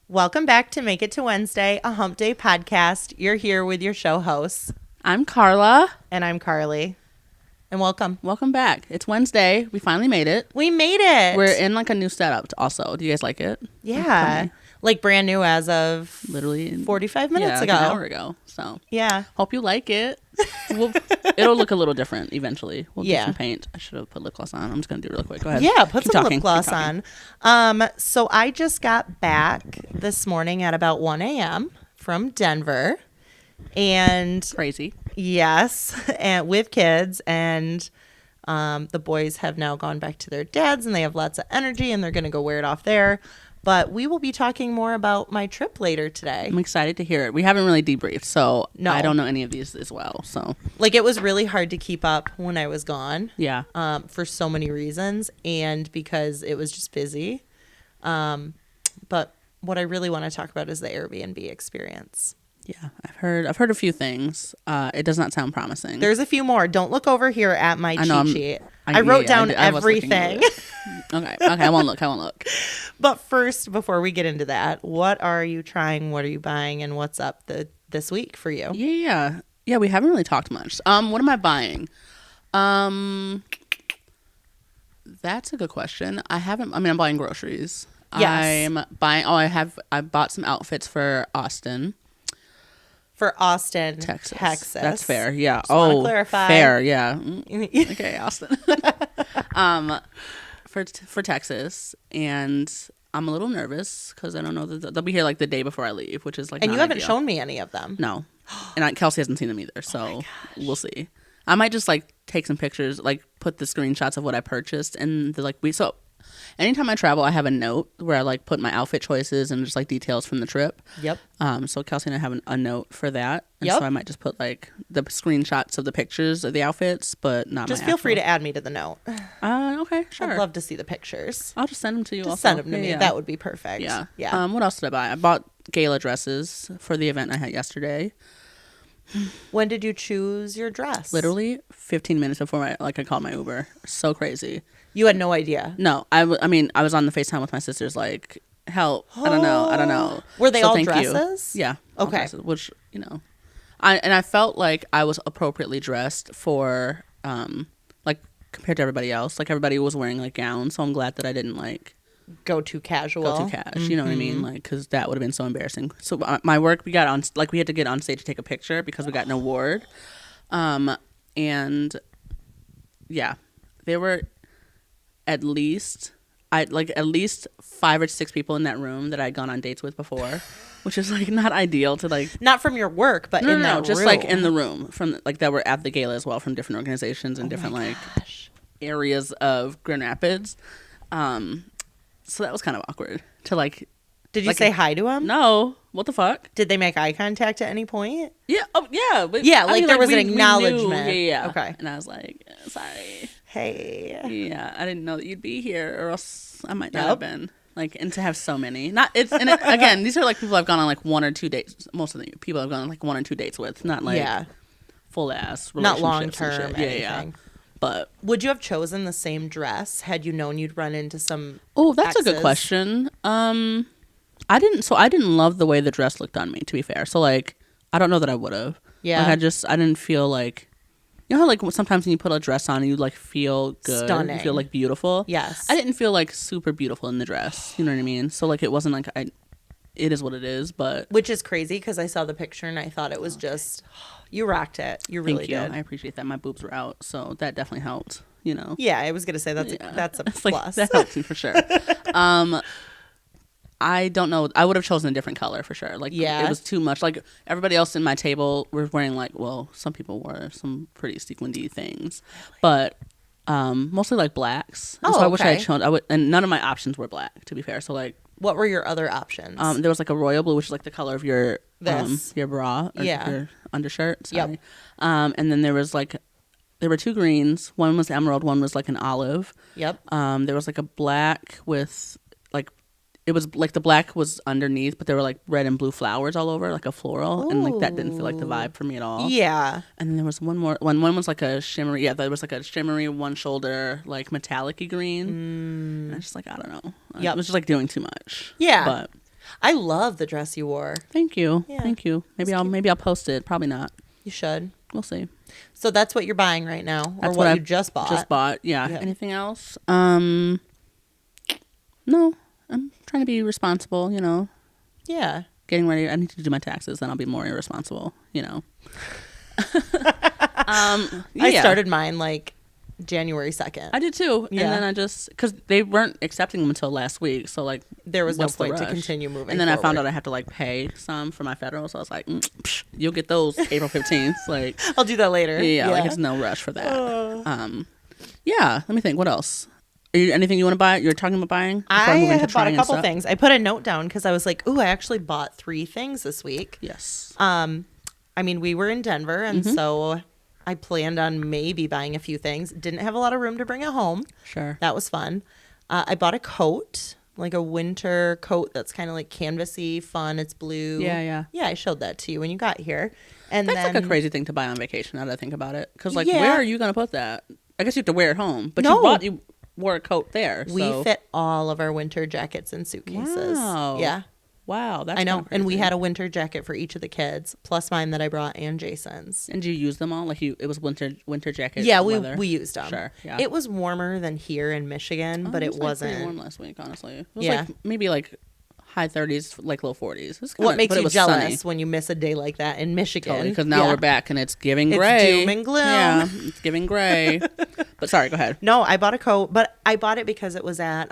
Welcome back to Make It to Wednesday, a hump day podcast. You're here with your show hosts. I'm Carla. And I'm Carly. And welcome. Welcome back. It's Wednesday. We finally made it. We made it. We're in like a new setup also. Do you guys like it? Yeah. Like brand new as of literally 45 minutes ago. Like an hour ago. So yeah. Hope you like it. It'll look a little different eventually. We'll do some paint. I should have put lip gloss on. I'm just going to do it real quick. Go ahead. Yeah, put some lip gloss on. So I just got back this morning at about 1 a.m. from Denver. And crazy. Yes, and with kids, and the boys have now gone back to their dads, and they have lots of energy, and they're going to go wear it off there. But we will be talking more about my trip later today. I'm excited to hear it. We haven't really debriefed, so no. I don't know any of these as well. So, like, it was really hard to keep up when I was gone. Yeah. For so many reasons, and because it was just busy. But what I really want to talk about is the Airbnb experience. Yeah, I've heard a few things. It does not sound promising. There's a few more. Don't look over here at my cheat sheet. I wrote down everything. Okay, I won't look. But first, before we get into that, what are you trying? What are you buying? And what's up this week for you? Yeah. We haven't really talked much. What am I buying? That's a good question. I'm buying groceries. Yes. I'm buying. I bought some outfits for Austin. For Austin, Texas. That's fair. Yeah. Just want to clarify. Fair. Yeah. Okay, Austin. For Texas, and I'm a little nervous because I don't know that they'll be here like the day before I leave, which is like. And you haven't shown me any of them. No, and Kelsey hasn't seen them either, so we'll see. I might just like take some pictures, like put the screenshots of what I purchased, and so. Anytime I travel, I have a note where I like put my outfit choices and just like details from the trip. Yep. So Kelsey and I have a note for that. And so I might just put like the screenshots of the pictures of the outfits, but not just my feel free to add me to the note. Okay, sure. I'd love to see the pictures. I'll just send them to you. Just send them to me. Yeah. That would be perfect. Yeah. What else did I buy? I bought gala dresses for the event I had yesterday. When did you choose your dress? Literally 15 minutes before I called my Uber. So crazy. You had no idea? No. I was on the FaceTime with my sisters like, help. I don't know. Were they all dresses? Yeah. Okay. Dresses, which, I felt like I was appropriately dressed for, like, compared to everybody else. Like, everybody was wearing, like, gowns, so I'm glad that I didn't, like... Go too casual. You know what I mean? Like, because that would have been so embarrassing. So my work, we had to get on stage to take a picture because we got an award. And yeah, there were at least 5 or 6 people in that room that I'd gone on dates with before, which is like not ideal to like. Not from your work, but in that just room. like in the room from like that were at the gala as well from different organizations and different like areas of Grand Rapids. So that was kind of awkward to like. Did you say hi to them? No. What the fuck? Did they make eye contact at any point? Yeah. Oh, yeah. But, yeah, there was an acknowledgement. Yeah. Okay. And I was like, sorry. Hey. Yeah, I didn't know that you'd be here, or else I might not have been. Like, and to have so many. Again, these are like people I've gone on like 1 or 2 dates. Most of the people I've gone on like 1 or 2 dates with, not like full ass relationships. Not long term. Yeah. But would you have chosen the same dress had you known you'd run into some? Oh, that's exes? A good question. I didn't love the way the dress looked on me, to be fair. So like, I don't know that I would have. Yeah. Like I didn't feel like, you know how like sometimes when you put a dress on, you like feel good, stunning, you feel like beautiful. Yes. I didn't feel like super beautiful in the dress. You know what I mean? So like, it wasn't like it is what it is, but which is crazy because I saw the picture and I thought it was just. You rocked it. You really did. I appreciate that. My boobs were out, so that definitely helped. Yeah, I was gonna say that's a plus. Like, that helped me for sure. I don't know. I would have chosen a different color for sure. Like, it was too much. Like everybody else in my table were wearing some people wore some pretty sequinedy things, but mostly like blacks. And so I wish I had chosen. And none of my options were black, to be fair. So like, what were your other options? There was like a royal blue, which is like the color of your bra or your undershirt. Sorry. Yep. And then there were 2 greens. One was emerald. One was like an olive. Yep. There was like a black with like it was like the black was underneath, but there were like red and blue flowers all over, like a floral. Ooh. And like that didn't feel like the vibe for me at all. Yeah. And then there was one more. One was like a shimmery. Yeah, there was like a shimmery one shoulder, like metallic-y green. And I was just like, I don't know. Yep. It was just like doing too much. Yeah. But I love the dress you wore. Thank you. Yeah. Thank you. Maybe I'll post it. Probably not. You should. We'll see. So that's what you're buying right now, or That's what what you just bought. Just bought. Yeah. Yeah. Anything else? No. I'm trying to be responsible, you know. Yeah. Getting ready. I need to do my taxes, then I'll be more irresponsible, you know. I started mine like January 2nd. I did too. Yeah. And then I just, because they weren't accepting them until last week. So like, there was no what's the point to rush? continue moving And then I found forward. out I have to like pay some for my federal. So I was like, you'll get those April 15th. Like, I'll do that later. yeah, like it's no rush for that. Yeah. Let me think. What else? Anything you want to buy? You're talking about buying? I have bought a couple things. I put a note down because I was like, ooh, I actually bought 3 things this week. Yes. I mean, we were in Denver, and so I planned on maybe buying a few things. Didn't have a lot of room to bring it home. Sure. That was fun. I bought a coat, like a winter coat that's kind of like canvasy, fun. It's blue. Yeah. Yeah, I showed that to you when you got here. And That's then, like a crazy thing to buy on vacation now that I think about it. Because like, Yeah. where are you going to put that? I guess you have to wear it home. But No. you wore a coat there. we So. fit all of our winter jackets in suitcases. Wow. Yeah. Wow. That's I know. kinda And we crazy. had a winter jacket for each of the kids, plus mine that I brought and Jason's. And did you use them all? Like it was winter jacket. Yeah, weather? we used them. Sure. Yeah. It was warmer than here in Michigan, but it was, like, wasn't. pretty warm last week, honestly. It was Yeah. like maybe like high 30s, like low 40s. What makes but it you was jealous sunny. when you miss a day like that in Michigan? Because now Yeah. we're back and it's giving It's gray. doom and gloom. Yeah, it's giving gray. But sorry, go ahead. No, I bought a coat, but I bought it because it was at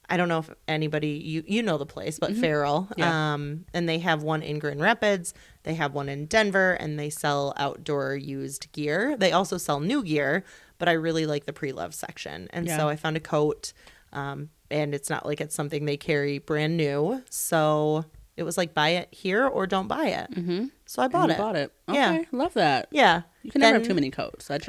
I don't know if anybody you know the place, but Farrell. Yeah. And they have one in Grand Rapids, they have one in Denver, and they sell outdoor used gear. They also sell new gear, but I really like the pre-loved section. And Yeah. so I found a coat, and it's not like it's something they carry brand new. So it was like, buy it here or don't buy it. Mm-hmm. So I bought And it. you bought it. Okay, Yeah. love that. Yeah. You can never Then- have too many coats. I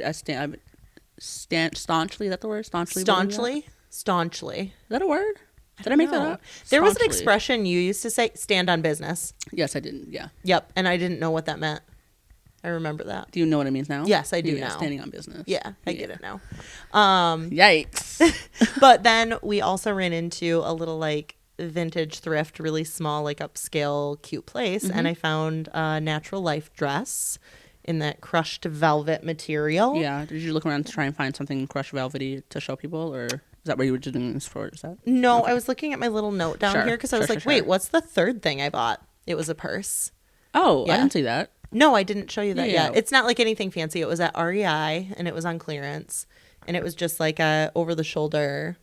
stand staunchly. Is that the word? Staunchly. believe that? Staunchly. Is that a word? Did I make that No. up? There was an Staunchly. expression you used to say, stand on business. Yes, I didn't. Yeah. Yep. And I didn't know what that meant. I remember that. Do you know what it means now? Yes, I do Yeah, now. Standing on business. Yeah, I get it now. Yikes. But then we also ran into a little like vintage thrift, really small, like upscale, cute place. And I found a Natural Life dress in that crushed velvet material. Yeah. Did you look around to try and find something crushed velvety to show people, or is that what you were doing this for? Is that? No, I was looking at my little note down Sure, here because I was sure, like, sure, wait, sure. what's the third thing I bought? It was a purse. Oh, Yeah. I didn't see that. No, I didn't show you that Yeah. yet. It's not like anything fancy. It was at REI and it was on clearance. And it was just like a over the shoulder.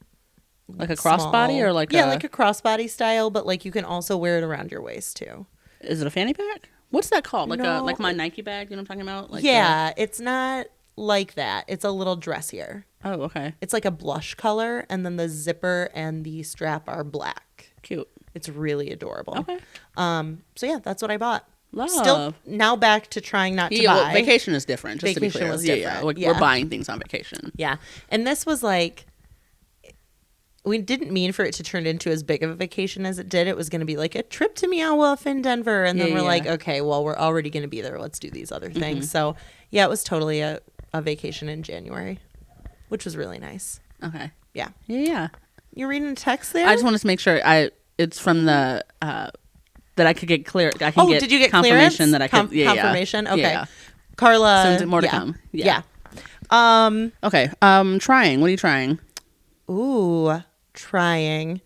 Like a crossbody or like like a crossbody style, but like you can also wear it around your waist too. Is it a fanny pack? What's that called? Like No. like my Nike bag, you know what I'm talking about? Like Yeah, it's not like that. It's a little dressier. Oh, okay. It's like a blush color and then the zipper and the strap are black. Cute. It's really adorable. Okay. So yeah, that's what I bought. Love. Still now back to trying not to Yeah, buy. well, vacation is different. Just Vacation to be clear. was Yeah, different. Like, Yeah. we're buying things on vacation. Yeah. And this was like, we didn't mean for it to turn into as big of a vacation as it did. It was going to be like a trip to Meow Wolf in Denver. And then Yeah, we're yeah. like, okay, well, we're already going to be there. Let's do these other things. So yeah, it was totally a vacation in January, which was really nice. Okay. Yeah. Yeah. You're reading a text there? I just wanted to make sure it's from the that I could get clear. I can Oh, get did you get confirmation clearance? that I could? Confirmation? Okay. Yeah. Carla. So more to yeah. come. Yeah. Okay. Trying. What are you trying? Ooh, trying.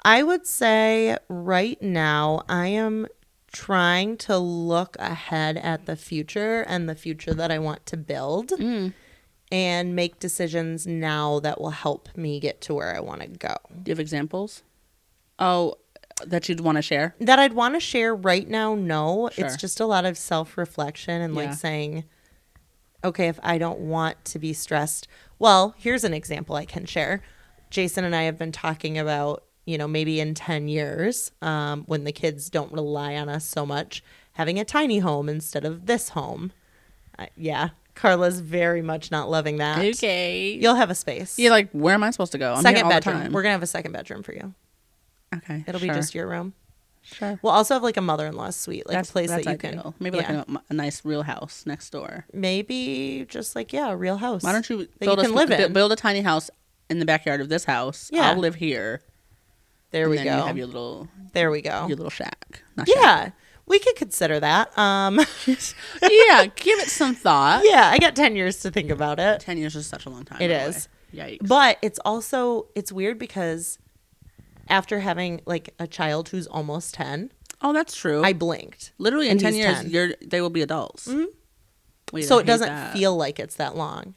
I would say right now I am trying to look ahead at the future and the future that I want to build and make decisions now that will help me get to where I want to go. Do you have examples? Oh, that you'd want to share? That I'd want to share right now, no. Sure. It's just a lot of self-reflection and Yeah. like saying, okay, if I don't want to be stressed, well, here's an example I can share. Jason and I have been talking about, maybe in 10 years, when the kids don't rely on us so much, having a tiny home instead of this home. Yeah. Carla's very much not loving that. Okay. You'll have a space. You're like, where am I supposed to go? I'm here Second all the bedroom. time. We're going to have a second bedroom for you. Okay. It'll be sure. just your room. Sure. We'll also have like a mother-in-law's suite, like That's a place that's that you ideal. can. Maybe yeah. like a nice real house next door. Maybe just like, a real house. Why don't you that you can live in? build a tiny house in the backyard of this house? Yeah. I'll live here. There and we then go. You have your little. There we go. Your little shack. Not yeah. shack. We could consider that. Yeah, give it some thought. Yeah, I got 10 years to think about it. 10 years is such a long time. It is. Yikes. But it's weird because after having like a child who's almost 10. Oh, that's true. I blinked. Literally in 10 years, they will be adults. Mm-hmm. So it doesn't feel like it's that long.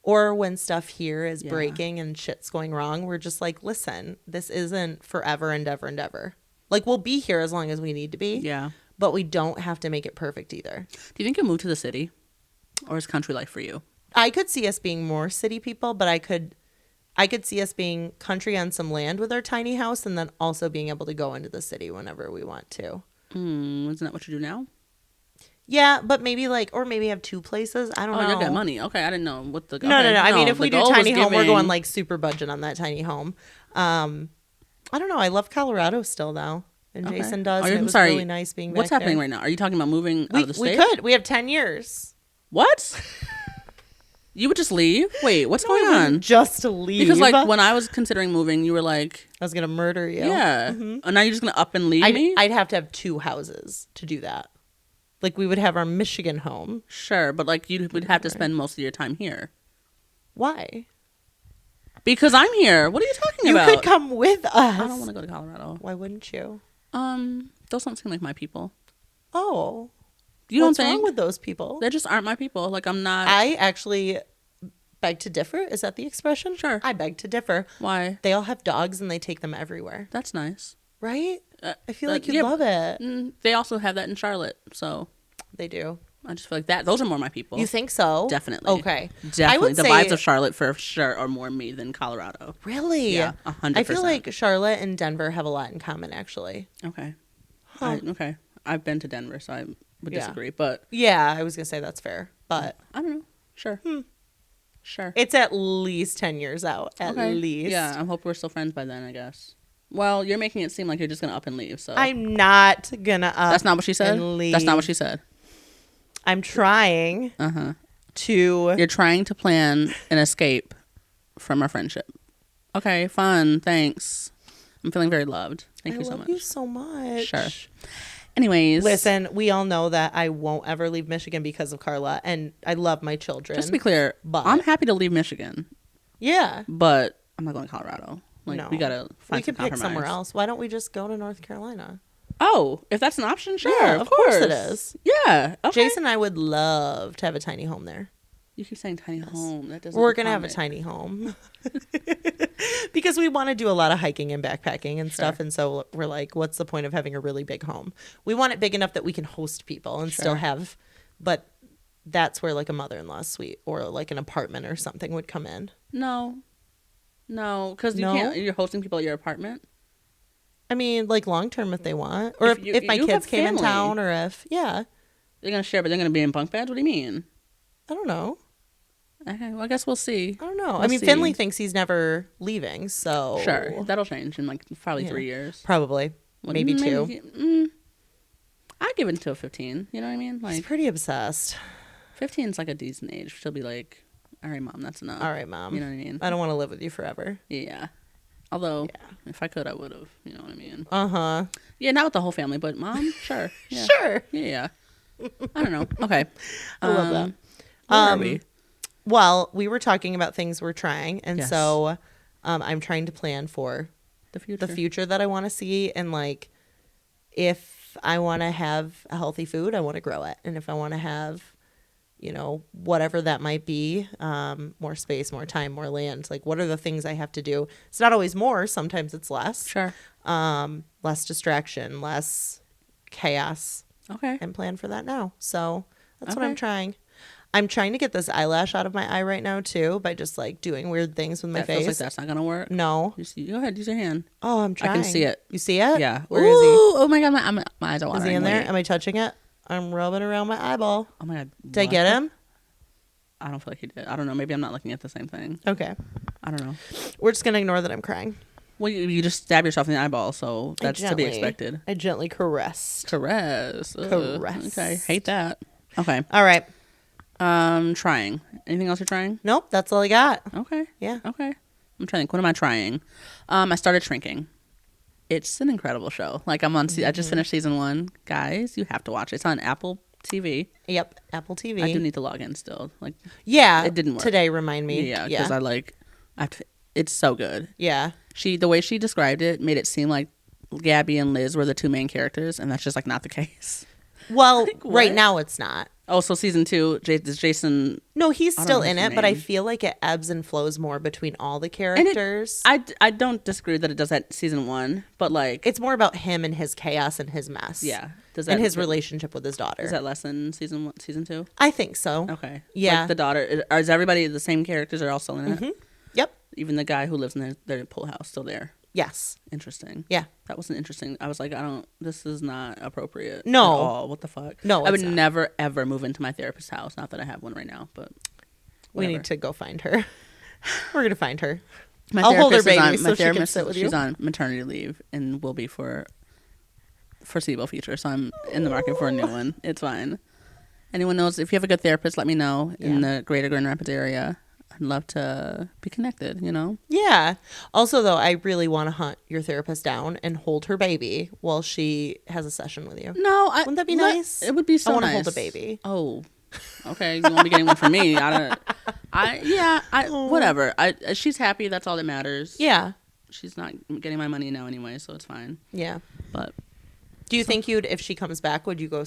Or when stuff here is breaking and shit's going wrong, we're just like, listen, this isn't forever and ever and ever. Like, we'll be here as long as we need to be. Yeah. But we don't have to make it perfect either. Do you think you'll move to the city? Or is country life for you? I could see us being more city people, but I could see us being country on some land with our tiny house and then also being able to go into the city whenever we want to. Isn't that what you do now? Yeah, but maybe maybe have two places. I don't know. Oh, you got money. Okay, I didn't know what the... No. I mean, if we do tiny home, we're going like super budget on that tiny home. I don't know. I love Colorado still though. And Jason does. And it was really nice being back What's happening there. right now? Are you talking about moving out of the state? We could. We have 10 years. What? You would just leave? Wait, what's going on? Just to leave. Because like when I was considering moving, you were like... I was going to murder you. Yeah. Mm-hmm. And now you're just going to up and leave me? I'd have to have two houses to do that. Like we would have our Michigan home. Sure, but like you would have to spend most of your time here. Why? Because I'm here. What are you talking about? You could come with us. I don't want to go to Colorado. Why wouldn't you? Those don't seem like my people. Oh. You don't What's think? wrong with those people? They just aren't my people. Like I'm not. I actually beg to differ. Is that the expression? Sure. I beg to differ. Why? They all have dogs and they take them everywhere. That's nice. Right? I feel like you'd love it. They also have that in Charlotte, so. They do. I just feel like those are more my people. You think so? Definitely. Okay. Definitely. The vibes of Charlotte for sure are more me than Colorado. Really? Yeah, 100%. I feel like Charlotte and Denver have a lot in common, actually. Okay. Okay. I've been to Denver, so I would disagree, but. Yeah, I was going to say that's fair, but. I don't know. Sure. Sure. It's at least 10 years out. At least. Yeah, I hope we're still friends by then, I guess. Well, you're making it seem like you're just going to up and leave, so. I'm not going to up. That's not what she said? And leave. That's not what she said. I'm trying to. You're trying to plan an escape from our friendship. Okay, fun. Thanks. I'm feeling very loved. Thank you so much. I love you so much. Sure. Anyways. Listen, we all know that I won't ever leave Michigan because of Carla, and I love my children. Just to be clear, I'm happy to leave Michigan. Yeah. But I'm not going to Colorado. Like, no. we got to find We could pick somewhere else. Why don't we just go to North Carolina? Oh, if that's an option, sure. Yeah, of course it is. Yeah. Okay. Jason and I would love to have a tiny home there. You keep saying tiny home. That doesn't. We're going to have a tiny home. Because we want to do a lot of hiking and backpacking and stuff. And so we're like, what's the point of having a really big home? We want it big enough that we can host people and still have, but that's where like a mother-in-law's suite or like an apartment or something would come in. No, because you can't. You're hosting people at your apartment. I mean, like long term if they want, or if my kids came in town, or if they're gonna share, but they're gonna be in bunk beds. What do you mean? I don't know. Okay, well, I guess we'll see. I don't know. I mean, Finley thinks he's never leaving, so sure, that'll change in like probably 3 years. Probably, maybe 2. I'd give it until 15. You know what I mean? Like, he's pretty obsessed. 15 is like a decent age. She'll be like, "All right, mom, that's enough." All right, mom. You know what I mean? I don't want to live with you forever. Yeah. Although, if I could, I would have. You know what I mean? Yeah, not with the whole family, but mom, sure. Yeah. Sure. Yeah. I don't know. Okay. I love that. Where are we? Well, we were talking about things we're trying, and so I'm trying to plan for the future that I want to see, and like if I want to have a healthy food, I want to grow it, and if I want to have, whatever that might be, more space, more time, more land, like what are the things I have to do? It's not always more. Sometimes it's less. Sure. Less distraction, less chaos. Okay. And plan for that now. So that's what I'm trying. I'm trying to get this eyelash out of my eye right now too by just like doing weird things with my face. Feels like that's not gonna work. No. Go ahead, use your hand. Oh, I'm trying. I can see it. You see it? Yeah. Where is he? Oh my god, my eyes are watering. Is he in there? Am I touching it? I'm rubbing around my eyeball. Oh my god. Did I get him? I don't feel like he did. I don't know. Maybe I'm not looking at the same thing. Okay. I don't know. We're just gonna ignore that I'm crying. Well, you just stab yourself in the eyeball, so that's to be expected. I gently caressed. Caress. Okay. Hate that. Okay. All right. Trying. Anything else you're trying? Nope. That's all I got. Okay. Yeah. Okay. I'm trying. What am I trying? I started shrinking. It's an incredible show. Like I just finished season 1. Guys, you have to watch it. It's on Apple TV. Yep, Apple TV. I do need to log in still. Like, yeah, it didn't work today. Remind me. Yeah, because it's so good. Yeah, the way she described it made it seem like Gabby and Liz were the 2 main characters, and that's just like not the case. Well, like, right now it's not. Oh, so season 2, is Jason? No, he's still in it, but I feel like it ebbs and flows more between all the characters. I don't disagree that it does that season 1, but like it's more about him and his chaos and his mess. Yeah, and his relationship with his daughter. Is that less than season 2? I think so. Okay. Yeah. Like the daughter, is everybody the same characters are all still in it? Yep. Even the guy who lives in their pool house still there. Yes. Interesting. Yeah. That wasn't interesting. I was like, this is not appropriate. No. At all. What the fuck? No, I would never, ever move into my therapist's house. Not that I have one right now, but whatever. We need to go find her. We're going to find her. I'll hold her baby so she can sit with you. She's on maternity leave and will be for foreseeable future. So I'm in the market for a new one. It's fine. Anyone knows, if you have a good therapist, let me know in the greater Grand Rapids area. I'd love to be connected, Yeah. Also, though, I really want to hunt your therapist down and hold her baby while she has a session with you. No, wouldn't that be nice? It would be so nice. I want to hold a baby. Oh, okay. You won't be getting one from me. Whatever. She's happy. That's all that matters. Yeah. She's not getting my money now anyway, so it's fine. Yeah. But do you think if she comes back, would you go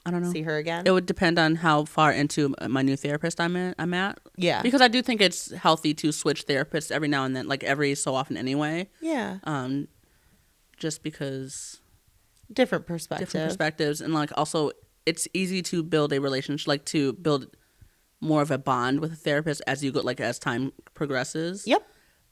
I don't know. See her again? It would depend on how far into my new therapist I'm at. Yeah. Because I do think it's healthy to switch therapists every now and then, like every so often anyway. Yeah. Just because different perspectives, and like also it's easy to build a relationship, like to build more of a bond with a therapist as you go, like as time progresses. Yep.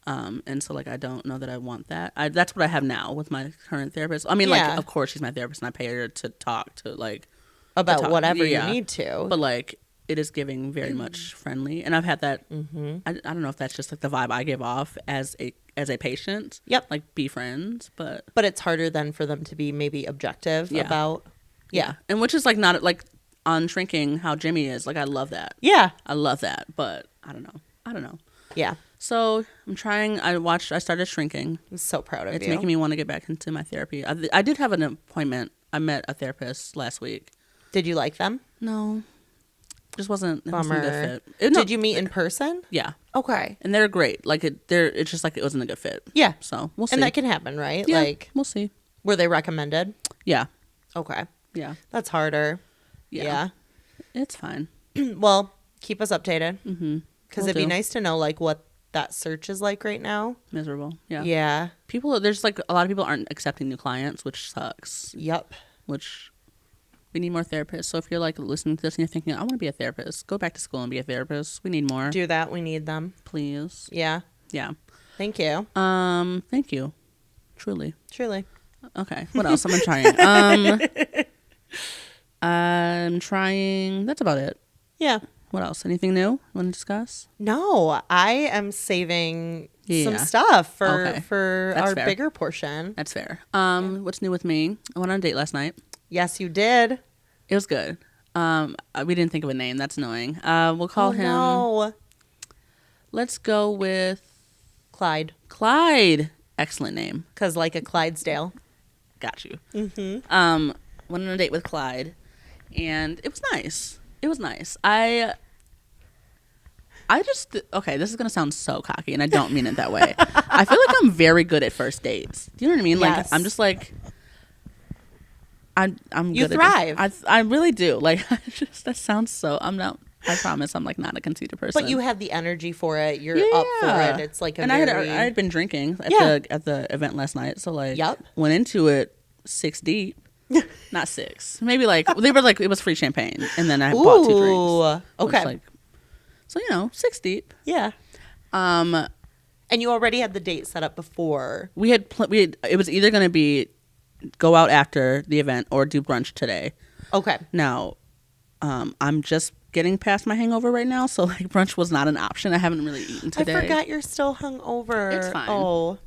And so like I don't know that I want that. That's what I have now with my current therapist. I mean, like of course she's my therapist and I pay her to talk to like about whatever you need to. But like it is giving very much friendly, and I've had that. I don't know if that's just like the vibe I give off as a patient. Yep. Like be friends, but it's harder then for them to be maybe objective about. Yeah. And which is like not like on Shrinking how Jimmy is. Like I love that. Yeah. I love that, but I don't know. Yeah. So I'm trying. I started Shrinking. I'm so proud of you. It's making me want to get back into my therapy. I did have an appointment. I met a therapist last week. Did you like them? No. Just wasn't Bummer. a good fit. Did you meet in person? Yeah. Okay. And they're great. Like it's just like it wasn't a good fit. Yeah. So we'll see. And that can happen, right? Yeah, like we'll see. Were they recommended? Yeah. Okay. Yeah. That's harder. Yeah. It's fine. Well, keep us updated. Mm-hmm. Because it'd be nice to know like what that search is like right now. Miserable. Yeah. Yeah. There's like a lot of people aren't accepting new clients, which sucks. Yep. Which we need more therapists. So if you're like listening to this and you're thinking, I want to be a therapist, go back to school and be a therapist. We need more. Do that. We need them. Please. Yeah. Yeah. Thank you. Thank you. Truly. Okay. What else? I'm trying. I'm trying. That's about it. Yeah. What else? Anything new you want to discuss? No, I am saving some stuff for our fair. bigger portion. That's fair. What's new with me? I went on a date last night. Yes, you did. It was good. We didn't think of a name. That's annoying. We'll call him. No. Let's go with Clyde. Excellent name. Because like a Clydesdale. Got you. Mm-hmm. Went on a date with Clyde, and it was nice. I just okay. This is gonna sound so cocky, and I don't mean it that way. I feel like I'm very good at first dates. Do you know what I mean? Yes. Like I'm just like I'm. You good thrive. At I really do. Like that sounds so. I'm not. I promise. I'm like not a conceited person. But you have the energy for it. You're up for it. It's like I had been drinking at the event last night, so like went into it 6 deep. Not 6, maybe like they were like it was free champagne, and then I bought 2 drinks. Okay, like, so 6 deep. Yeah. And you already had the date set up before. We had it was either going to be go out after the event or do brunch today. Okay. Now, I'm just getting past my hangover right now, so like brunch was not an option. I haven't really eaten today. I forgot you're still hungover. It's fine. Oh.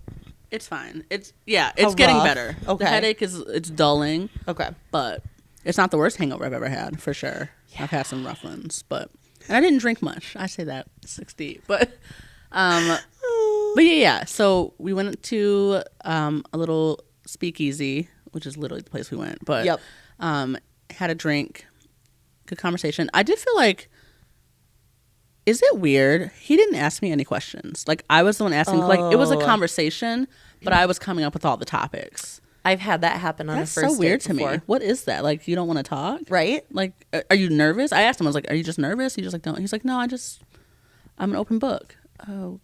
It's fine. It's getting better. Okay. The headache it's dulling. Okay. But it's not the worst hangover I've ever had, for sure. Yeah. I've had some rough ones, and I didn't drink much. I say that 6 deep, but yeah. So we went to a little Speakeasy, which is literally the place we went. But Yep. had a drink, good conversation. I did feel like, is it weird? He didn't ask me any questions. Like, I was the one asking. Like, it was a conversation, but I was coming up with all the topics. I've had that happen on That's a first so weird date to before. me. What is that? Like, you don't want to talk? Right? Like, are you nervous? I asked him, I was like, are you just nervous? He just like, don't. He's like, no, I'm an open book. Oh,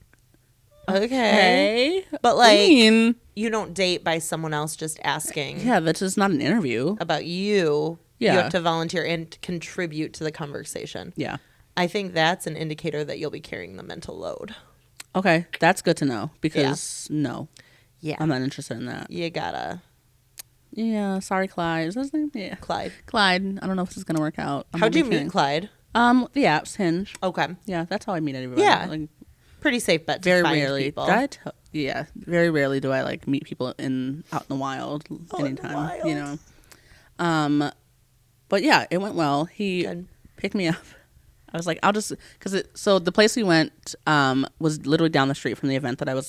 okay. But like, you don't date by someone else just asking. Yeah, that's just not an interview. About you. Yeah. You have to volunteer and contribute to the conversation. Yeah. I think that's an indicator that you'll be carrying the mental load. Okay, that's good to know because no. Yeah. I'm not interested in that. You gotta. Yeah, sorry, Clyde. Is that his name? Yeah. Clyde. I don't know if this is going to work out. How'd you meet Clyde? The apps, Hinge. Okay. Yeah, that's how I meet everybody. Yeah. Like, pretty safe bet to very find rarely. people. Very rarely do I like meet people out in the wild anytime. You know. But yeah, it went well. He picked me up. I was like, I'll just so the place we went was literally down the street from the event that I went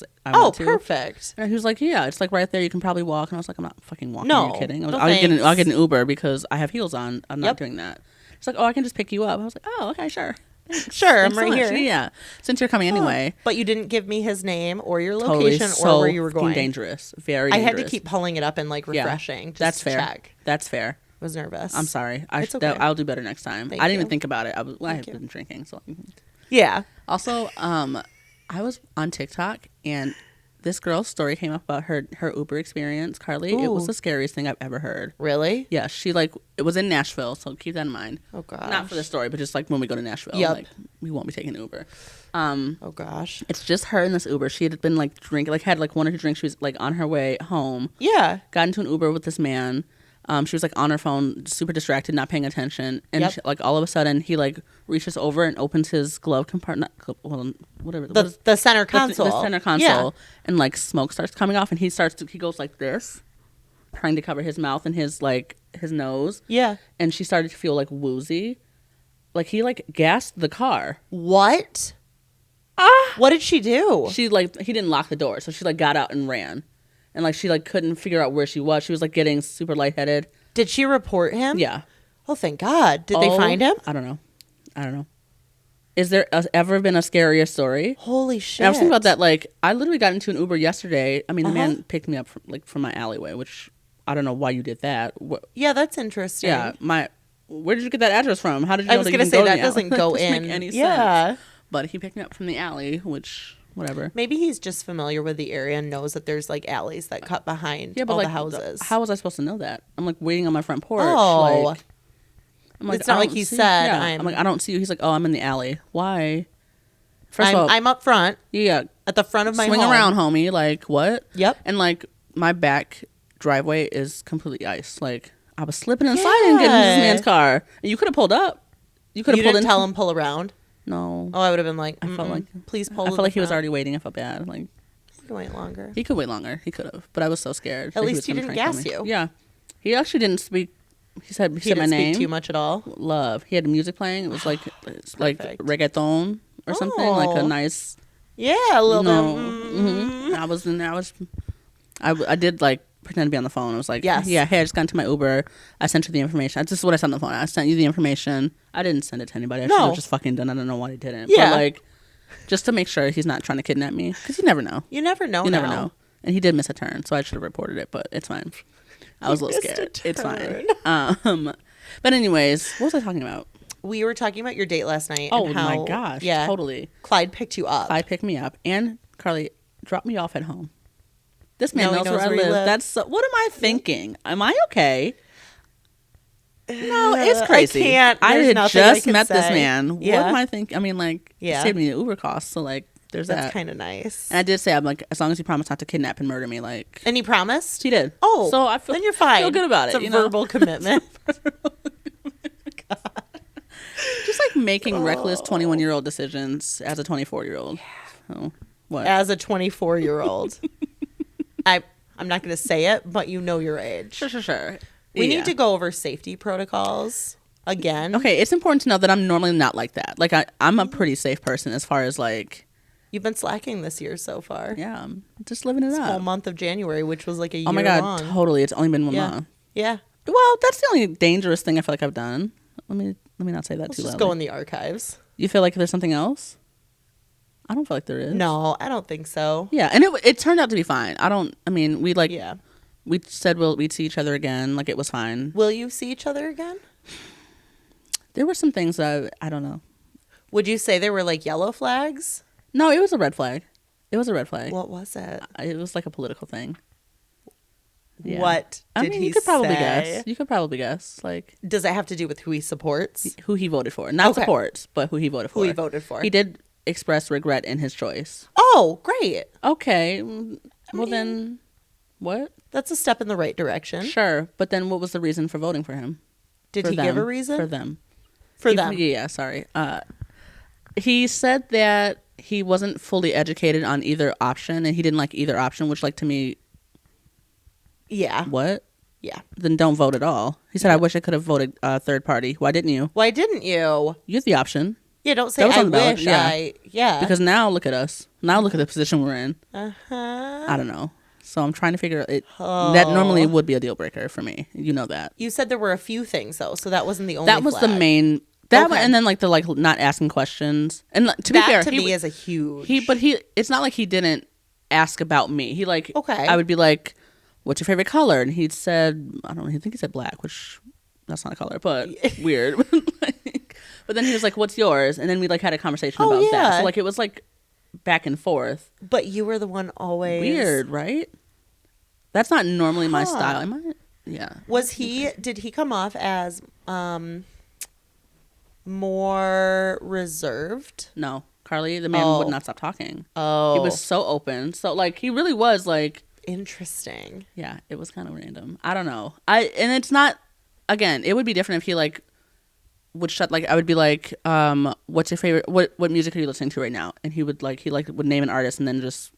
to. Perfect. And he was like, yeah, it's like right there. You can probably walk. And I was like, I'm not fucking walking. No, Are you kidding? I'll get an Uber because I have heels on. I'm not doing that. He's like, oh, I can just pick you up. I was like, oh, okay, sure. Sure, Thanks I'm right so much. here. Yeah, since you're coming anyway. But you didn't give me his name or your Totally, location so or where you were going. Dangerous. Very dangerous. I had to keep pulling it up and like refreshing. Just That's to fair. check. That's fair. I was nervous. I'm sorry. It's okay. I'll do better next time. Thank I didn't you. even think about it. I have been drinking. So yeah. Also, I was on TikTok and this girl's story came up about her Uber experience, Carly. Ooh. It was the scariest thing I've ever heard. Really? Yeah, it was in Nashville, so keep that in mind. Oh gosh. Not for the story, but just like when we go to Nashville, like we won't be taking Uber. Oh gosh. It's just her in this Uber. She had been like drinking, like had like one or two drinks. She was like on her way home. Yeah. Got into an Uber with this man. She was like on her phone, super distracted, not paying attention, and she, like all of a sudden he like reaches over and opens his glove compartment, whatever the center console, the center console, and like smoke starts coming off, and he goes like this, trying to cover his mouth and his nose. Yeah, and she started to feel like woozy, like he like gassed the car. What? What did she do? He didn't lock the door, so she like got out and ran. And, like, she, like, couldn't figure out where she was. She was, like, getting super lightheaded. Did she report him? Yeah. Oh, thank God. Did they find him? I don't know. Is there ever been a scarier story? Holy shit. And I was thinking about that. Like, I literally got into an Uber yesterday. I mean, the man picked me up from my alleyway, which I don't know why you did that. Yeah, that's interesting. Yeah. Where did you get that address from? How did you know I was going to say that doesn't go in. Make any sense. But he picked me up from the alley, which... Whatever. Maybe he's just familiar with the area and knows that there's like alleys that cut behind all the houses. How was I supposed to know that? I'm like waiting on my front porch. Oh, I'm like, it's not like he said. Yeah. I'm like, I don't see you. He's like, oh, I'm in the alley. Why? First of all, I'm up front. Yeah, at the front of my home. Swing around, homie. Like what? Yep. And like my back driveway is completely ice. Like I was slipping and sliding getting into this man's car. And you could have pulled up. You could have pulled in. Tell him pull around. No. Oh, I would have been like, I felt like, please pull. I felt like he was already waiting. I felt bad. Like, he could wait longer. He could wait longer. He could have, but I was so scared. At least he didn't gas you. Yeah, he actually didn't speak. He said my name. Speak too much at all. Love. He had music playing. It was like reggaeton or something, like a nice. Yeah, a little bit. Mm-hmm. I was in there. I did like pretend to be on the phone. I was like, hey, I just got into my Uber. I sent you the information. This is what I sent on the phone. I sent you the information. I didn't send it to anybody. I should have just fucking done it. I don't know why I didn't. Yeah. But like, just to make sure he's not trying to kidnap me. Because you never know. You never know. Never know. And he did miss a turn, so I should have reported it, but it's fine. I was a little scared. It's fine. But anyways, what was I talking about? We were talking about your date last night. Oh and how, my gosh. Yeah. Totally. Clyde picked you up. Clyde picked me up. And Carly dropped me off at home. This man knows where I live. That's so, what am I thinking? Am I okay? No, it's crazy. I had just met this man. What am I thinking? I mean, like, he saved me the Uber costs. So, like, there's that. That's kind of nice. And I did say, I'm like, as long as you promise not to kidnap and murder me, like. And he promised? He did. Oh, so I feel, then you're fine. Feel good about it. It's a verbal commitment. Just like making reckless 21-year-old decisions as a 24-year-old. Yeah. So, what? As a 24-year-old. I'm not going to say it, but you know your age. Sure. We need to go over safety protocols again. Okay, it's important to know that I'm normally not like that. Like, I'm a pretty safe person as far as, like, You've been slacking this year so far. Yeah, I'm just living it This up. whole month of January, which was like a year long. Oh my God, totally. It's only been 1 month. Yeah. Well, that's the only dangerous thing I feel like I've done. Let me not say that Let's too just loudly. go in the archives. You feel like there's something else? I don't feel like there is. No, I don't think so. Yeah, and it turned out to be fine. Yeah. We said we'd see each other again. Like, it was fine. Will you see each other again? There were some things that I don't know. Would you say there were like yellow flags? No, it was a red flag. It was a red flag. What was it? It was like a political thing. Yeah. What did he you could probably say? guess. You could probably guess. Like, Does it have to do with who he supports? who he voted for. Not supports, but who he voted for. Who he voted for. He did express regret in his choice. Oh, great. Okay. Well, then, what? That's a step in the right direction. Sure. But then what was the reason for voting for him? Did he give a reason? For them. For them. Yeah, sorry. He said that he wasn't fully educated on either option, and he didn't like either option, which, like, to me... Yeah. What? Yeah. Then don't vote at all. He said, I wish I could have voted third party. Why didn't you? Why didn't you? You had the option. Yeah, don't say That was I on the ballot. wish Yeah. Yeah. Because now look at us. Now look at the position we're in. Uh-huh. I don't know. So I'm trying to figure it. Oh. That normally would be a deal breaker for me. You know that. You said there were a few things, though, so that wasn't the only That was the flag. main... That one, Okay. and then like the not asking questions. And to be fair, to me is a huge... it's not like he didn't ask about me. He like, Okay. I would be like, what's your favorite color? And he said, I don't know, I think he said black, which that's not a color, but weird. But then he was like, what's yours? And then we like had a conversation about that. So like it was like back and forth. But you were the one always... Weird, right? That's not normally my style. Am I? Yeah. Did he come off as more reserved? No. Carly, the man would not stop talking. Oh. He was so open. So like he really was like... Interesting. Yeah, it was kind of random. I don't know. And it's not... Again, it would be different if he like would shut, like I would be like, what's your favorite, what music are you listening to right now? And he would name an artist and then just,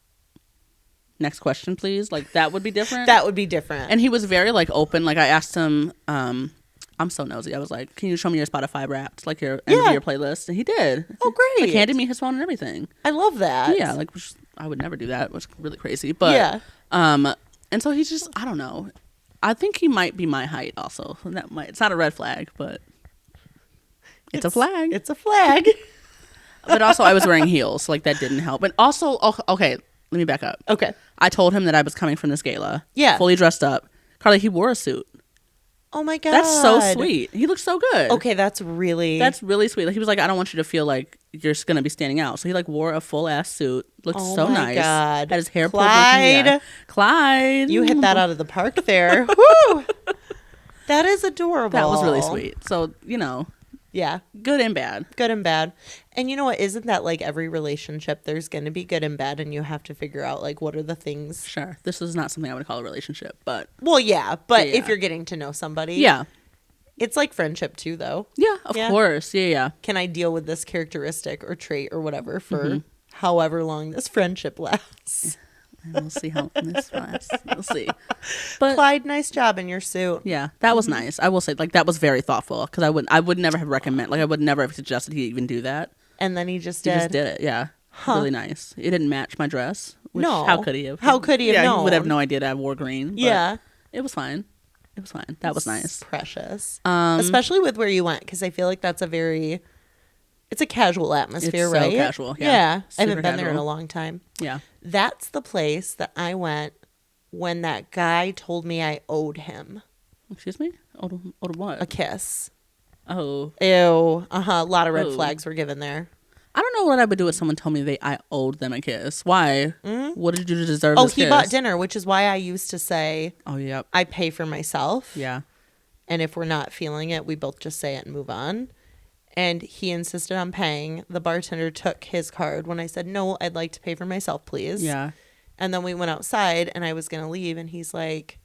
next question please. Like that would be different. That would be different. And he was very like open. Like I asked him, I'm so nosy. I was like, can you show me your Spotify Wrapped, like your end of your playlist? And he did. Oh, great. Like handed me his phone and everything. I love that. Yeah, like I would never do that. It was really crazy. But yeah. And so he's just, I don't know. I think he might be my height also. It's not a red flag, but it's a flag. It's a flag. But also I was wearing heels, so like that didn't help. And also, okay, let me back up. Okay. I told him that I was coming from this gala. Yeah. Fully dressed up. Carly, he wore a suit. Oh my God. That's so sweet. He looks so good. Okay, that's really sweet. Like he was like, I don't want you to feel like you're just gonna be standing out. So he like wore a full ass suit. Looked so nice. God. Had his hair Clyde. pulled. Clyde. You hit that out of the park there. Woo! That is adorable. That was really sweet. So, you know. Yeah. Good and bad. Good and bad. And you know what? Isn't that like every relationship? There's going to be good and bad, and you have to figure out like what are the things. Sure. This is not something I would call a relationship, but. Well, yeah. But Yeah. if you're getting to know somebody. Yeah. It's like friendship too, though. Yeah, of course. Yeah. Can I deal with this characteristic or trait or whatever for however long this friendship lasts? And we'll see how this lasts. We'll see. But Clyde, nice job in your suit. yeah, that was nice. I will say, like, that was very thoughtful because I would never have recommended, like, I would never have suggested he even do that. And then he just He did. just did it. Yeah. Really nice. It didn't match my dress. Which, No. How could he have? How could he have Yeah, known? he would have no idea that I wore green. But Yeah. It was fine. It was fine. That was nice. Precious. Especially with where you went, because I feel like that's it's a casual atmosphere, It's right? so casual. Yeah. Yeah. I haven't Super been there in a casual. long time. Yeah. That's the place that I went when that guy told me I owed him Excuse me? Owed what? a kiss. Oh. Ew. A lot of red Oh. flags were given there. I don't know what I would do if someone told me I owed them a kiss. Why? What did you do to deserve Oh, this he kiss? bought dinner, which is why I used to say Oh, yep. I pay for myself. Yeah. And if we're not feeling it, we both just say it and move on. And he insisted on paying. The bartender took his card when I said, no, I'd like to pay for myself, please. Yeah. And then we went outside and I was going to leave. And he's like,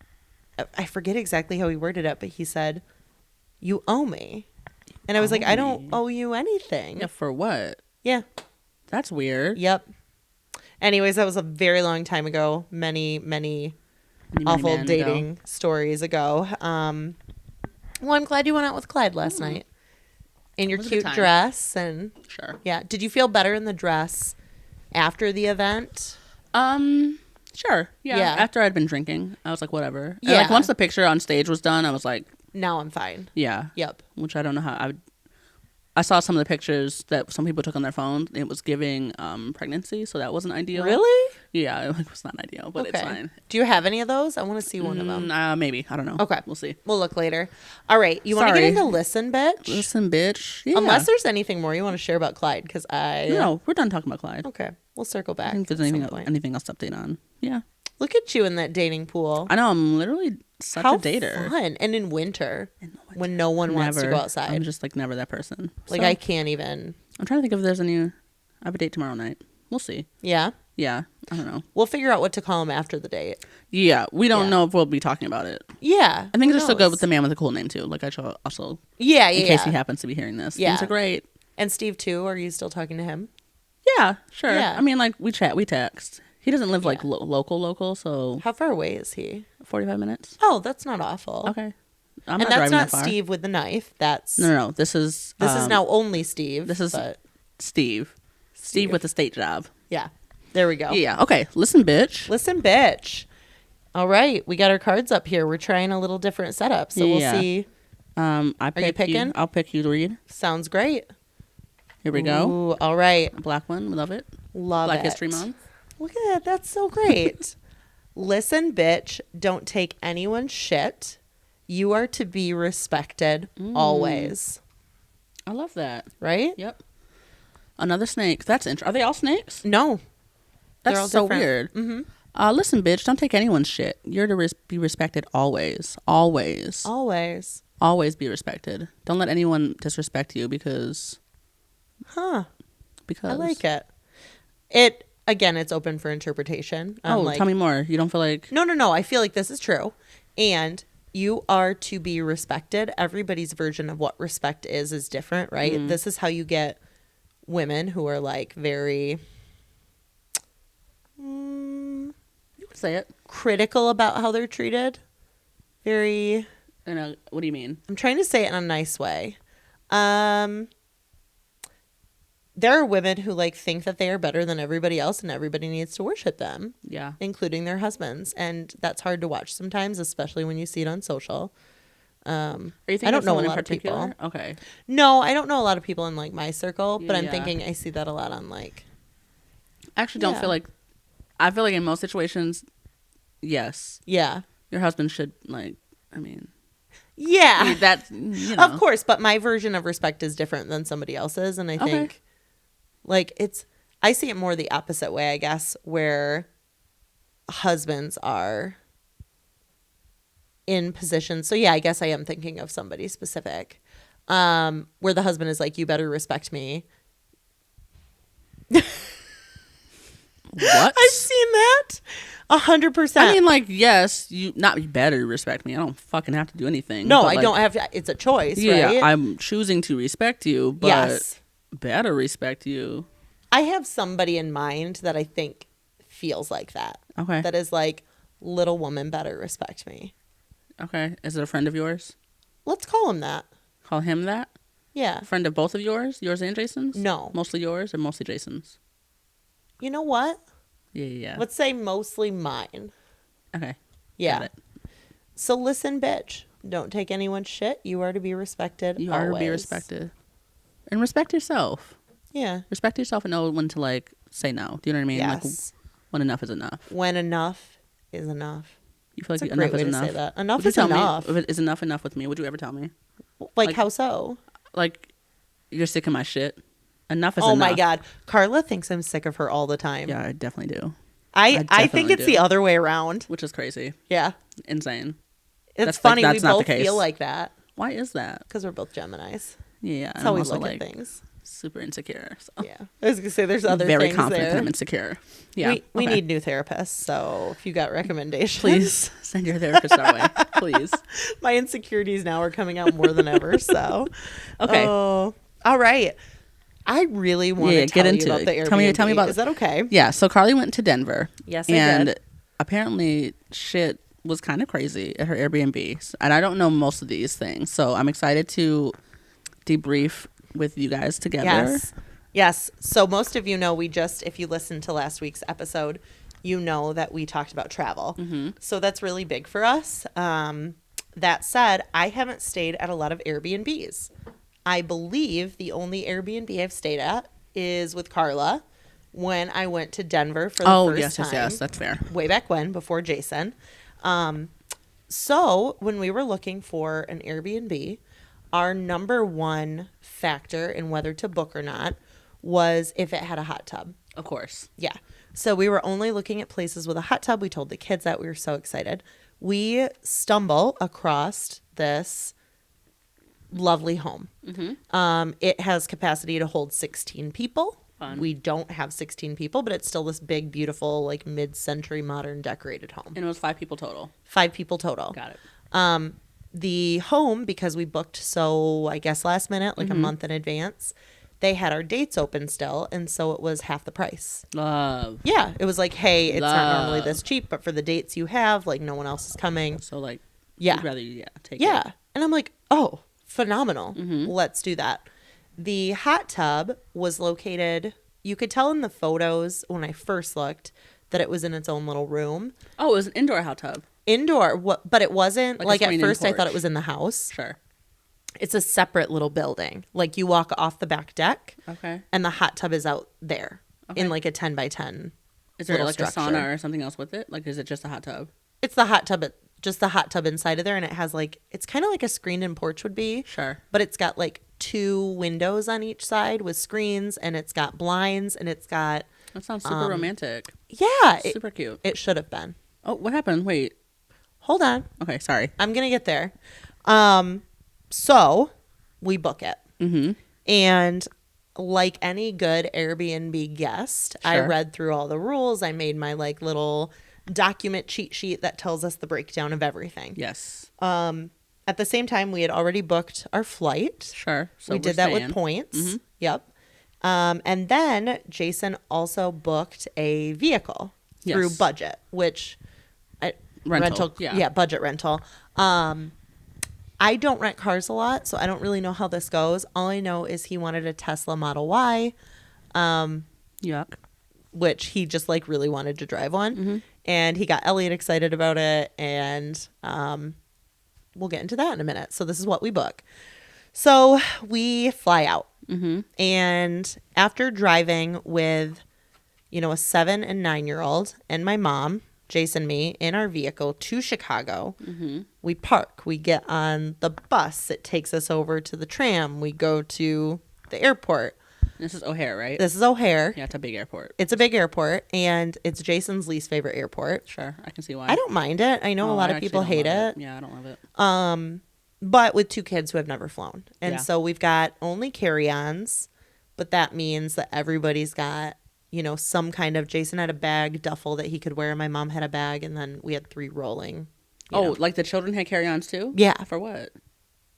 I forget exactly how he worded it, but he said, you owe me. And I was like, I don't owe you anything. Yeah, for what? Yeah. That's weird. Yep. Anyways, that was a very long time ago. Many awful man dating ago. stories ago. Well, I'm glad you went out with Clyde last night. In your was a good cute time. dress. And Sure. yeah. Did you feel better in the dress after the event? Sure. Yeah. Yeah. After I'd been drinking, I was like, whatever. Yeah. And like once the picture on stage was done, I was like, now I'm fine. yeah. Yep. Which I don't know how I saw some of the pictures that some people took on their phone. It was giving pregnancy, so that wasn't ideal. Really? Yeah, it was not ideal, but it's fine. Do you have any of those? I want to see one of them. Maybe. I don't know. Okay. We'll see. We'll look later. All right. You want to get into Listen, Bitch? Listen, bitch. Yeah. Unless there's anything more you want to share about Clyde, because No, we're done talking about Clyde. Okay. We'll circle back. I think there's anything else to update on. Yeah. Look at you in that dating pool. I know. I'm literally such a dater. Fun. And in winter, when no one wants to go outside. I'm just like never that person. Like, I can't even. I'm trying to think if there's any. I have a date tomorrow night. We'll see. Yeah? Yeah. I don't know. We'll figure out what to call him after the date. Yeah. We don't know if we'll be talking about it. Yeah. I think it's still good with the man with a cool name, too. Like, I should also. Yeah. In case he happens to be hearing this. Yeah. Things are great. And Steve, too? Are you still talking to him? Yeah. Sure. Yeah. I mean, like, we chat. We text. He doesn't live, like, local, so. How far away is he? 45 minutes. Oh, that's not awful. Okay. I'm and not that's driving not that far. Steve with the knife. That's No. This is now only Steve. This is Steve. Steve with a state job. Yeah. There we go. Yeah. Okay. Listen, bitch. Listen, bitch. All right. We got our cards up here. We're trying a little different setup. So we'll see. Are you picking? I'll pick you to read. Sounds great. Here we go. Ooh, all right. Black one. We love it. Love Black it. History Month. Look at that. That's so great. Listen, bitch. Don't take anyone's shit. You are to be respected always. I love that. Right? Yep. Another snake. That's interesting. Are they all snakes? No. That's all so different. weird. Mm-hmm. Listen, bitch. Don't take anyone's shit. You're to be respected always. Always. Always. Always be respected. Don't let anyone disrespect you because. Huh. Because. I like it. Again, it's open for interpretation. Tell me more. You don't feel like... No. I feel like this is true. And you are to be respected. Everybody's version of what respect is different, right? Mm-hmm. This is how you get women who are like very... you can say it. Critical about how they're treated. Very... what do you mean? I'm trying to say it in a nice way. There are women who like think that they are better than everybody else and everybody needs to worship them. Yeah. Including their husbands. And that's hard to watch sometimes, especially when you see it on social. Are you thinking I don't know a in lot of particular? people. Okay. No, I don't know a lot of people in like my circle, but I'm Yeah. thinking I see that a lot on like... I actually don't feel like... I feel like in most situations, yes. Yeah. Your husband should like, I mean... Yeah. That, you know. Of course, but my version of respect is different than somebody else's. And I think... Like I see it more the opposite way, I guess, where husbands are in positions. So yeah, I guess I am thinking of somebody specific, where the husband is like, you better respect me. What? I've seen that 100%. I mean, like, yes, you better respect me. I don't fucking have to do anything. No, I don't have to. It's a choice, yeah, right? I'm choosing to respect you, but yes. Better respect you. I have somebody in mind that I think feels like that. Okay. That is like, little woman better respect me. Okay. Is it a friend of yours? Let's call him that. Call him that? Yeah. A friend of both of yours and Jason's? No. Mostly yours or mostly Jason's? You know what? Yeah. Let's say mostly mine. Okay. Yeah. Got it. So listen, bitch. Don't take anyone's shit. You are to be respected. You are to be respected. And respect yourself. Yeah. Respect yourself and know when to like say no. Do you know what I mean? Yes. Like when enough is enough. When enough is enough. You feel like That's a enough great is way enough? to say that. Enough Would you is tell enough. me if it is enough with me? Would you ever tell me? Like how so? Like you're sick of my shit. Enough is enough. Oh my God. Carla thinks I'm sick of her all the time. Yeah, I definitely do. I think it's the other way around. Which is crazy. Yeah. Insane. It's funny. We both feel like that. Why is that? Because we're both Geminis. Yeah. That's how we look at things. Super insecure. So. Yeah. I was going to say there's other Very things confident there. that I'm insecure. Yeah. We need new therapists. So if you got recommendations. Please send your therapist our way. Please. My insecurities now are coming out more than ever. So. Okay. Oh, all right. I really want to get into you about it. the Airbnb. Tell me about. Is that okay? Yeah. So Carly went to Denver. Yes, I and did. Apparently shit was kind of crazy at her Airbnb, and I don't know most of these things, so I'm excited to debrief with you guys together. Yes. Yes. So most of you know if you listened to last week's episode, you know that we talked about travel. Mm-hmm. So that's really big for us. That said, I haven't stayed at a lot of Airbnbs. I believe the only Airbnb I've stayed at is with Carla when I went to Denver for the first time. Yes, that's fair. Way back when, before Jason. So when we were looking for an Airbnb, our number one factor in whether to book or not was if it had a hot tub. Of course. Yeah. So we were only looking at places with a hot tub. We told the kids that. We were so excited. We stumble across this lovely home. Mm-hmm. It has capacity to hold 16 people. Fun. We don't have 16 people, but it's still this big, beautiful, like mid-century modern decorated home. And it was 5 people total. 5 people total. Got it. The home, because we booked so I guess last minute, like a month in advance, they had our dates open still, and so it was half the price. Love. Yeah, it was like, hey, it's not normally this cheap, but for the dates you have, like no one else is coming. So like, yeah, you'd rather take yeah. it. And I'm like, oh, phenomenal. Let's do that. The hot tub was located. You could tell in the photos when I first looked that it was in its own little room. Oh, it was an indoor hot tub. Indoor, but it wasn't like at first I thought it was in the house. Sure. It's a separate little building. Like you walk off the back deck. Okay. And the hot tub is out there Okay. in like a 10 by 10. Is there like structure. a sauna or something else with it? Like, is it just a hot tub? It's the hot tub, just the hot tub inside of there. And it has like, it's kind of like a screened-in porch would be. Sure. But it's got like 2 windows on each side with screens, and it's got blinds, and it's got. That sounds super romantic. Yeah. Super cute. It should have been. Oh, what happened? Wait. Hold on. Okay, sorry. I'm going to get there. So we book it. Mm-hmm. And like any good Airbnb guest, I Sure. read through all the rules. I made my like little document cheat sheet that tells us the breakdown of everything. Yes. At the same time, we had already booked our flight. Sure. So we did that with points. Mm-hmm. Yep. And then Jason also booked a vehicle through Yes. Budget, which Rental. Yeah. Budget rental. I don't rent cars a lot, so I don't really know how this goes. All I know is he wanted a Tesla Model Y, Yuck. which he just like really wanted to drive one. Mm-hmm. And he got Elliot excited about it, and we'll get into that in a minute. So this is what we book. So we fly out. Mm-hmm. And after driving with, a 7 and 9-year-old and my mom, Jason, me, in our vehicle to Chicago, we park. We get on the bus. It takes us over to the tram. We go to the airport. This is O'Hare, right? This is O'Hare. Yeah, it's a big airport. It's a big airport, and it's Jason's least favorite airport. Sure, I can see why. I don't mind it. I know a lot of people hate it. Yeah, I don't love it. But with 2 kids who have never flown. And Yeah. so we've got only carry-ons, but that means that everybody's got, some kind of, Jason had a bag duffel that he could wear. My mom had a bag, and then we had 3 rolling. Like the children had carry-ons too? Yeah. For what?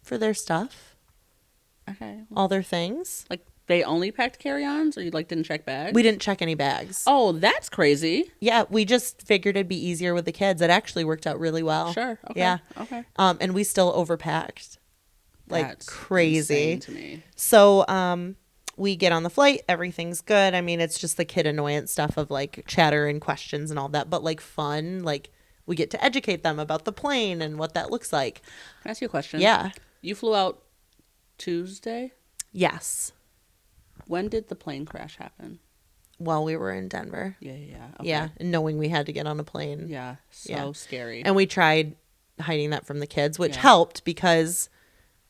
For their stuff, Okay. all their things. Like they only packed carry-ons, or you didn't check bags? We didn't check any bags. Oh, that's crazy. Yeah, we just figured it'd be easier with the kids. It actually worked out really well. Sure. Okay. Yeah. Okay. And we still overpacked. Like That's crazy. insane to me. So, we get on the flight. Everything's good. I mean, it's just the kid annoyance stuff of like chatter and questions and all that, but like fun. Like we get to educate them about the plane and what that looks like. Can I ask you a question? Yeah. You flew out Tuesday? Yes. When did the plane crash happen? While we were in Denver. Yeah. Okay. Yeah. And knowing we had to get on a plane. Yeah. So Yeah. scary. And we tried hiding that from the kids, which Yeah. helped because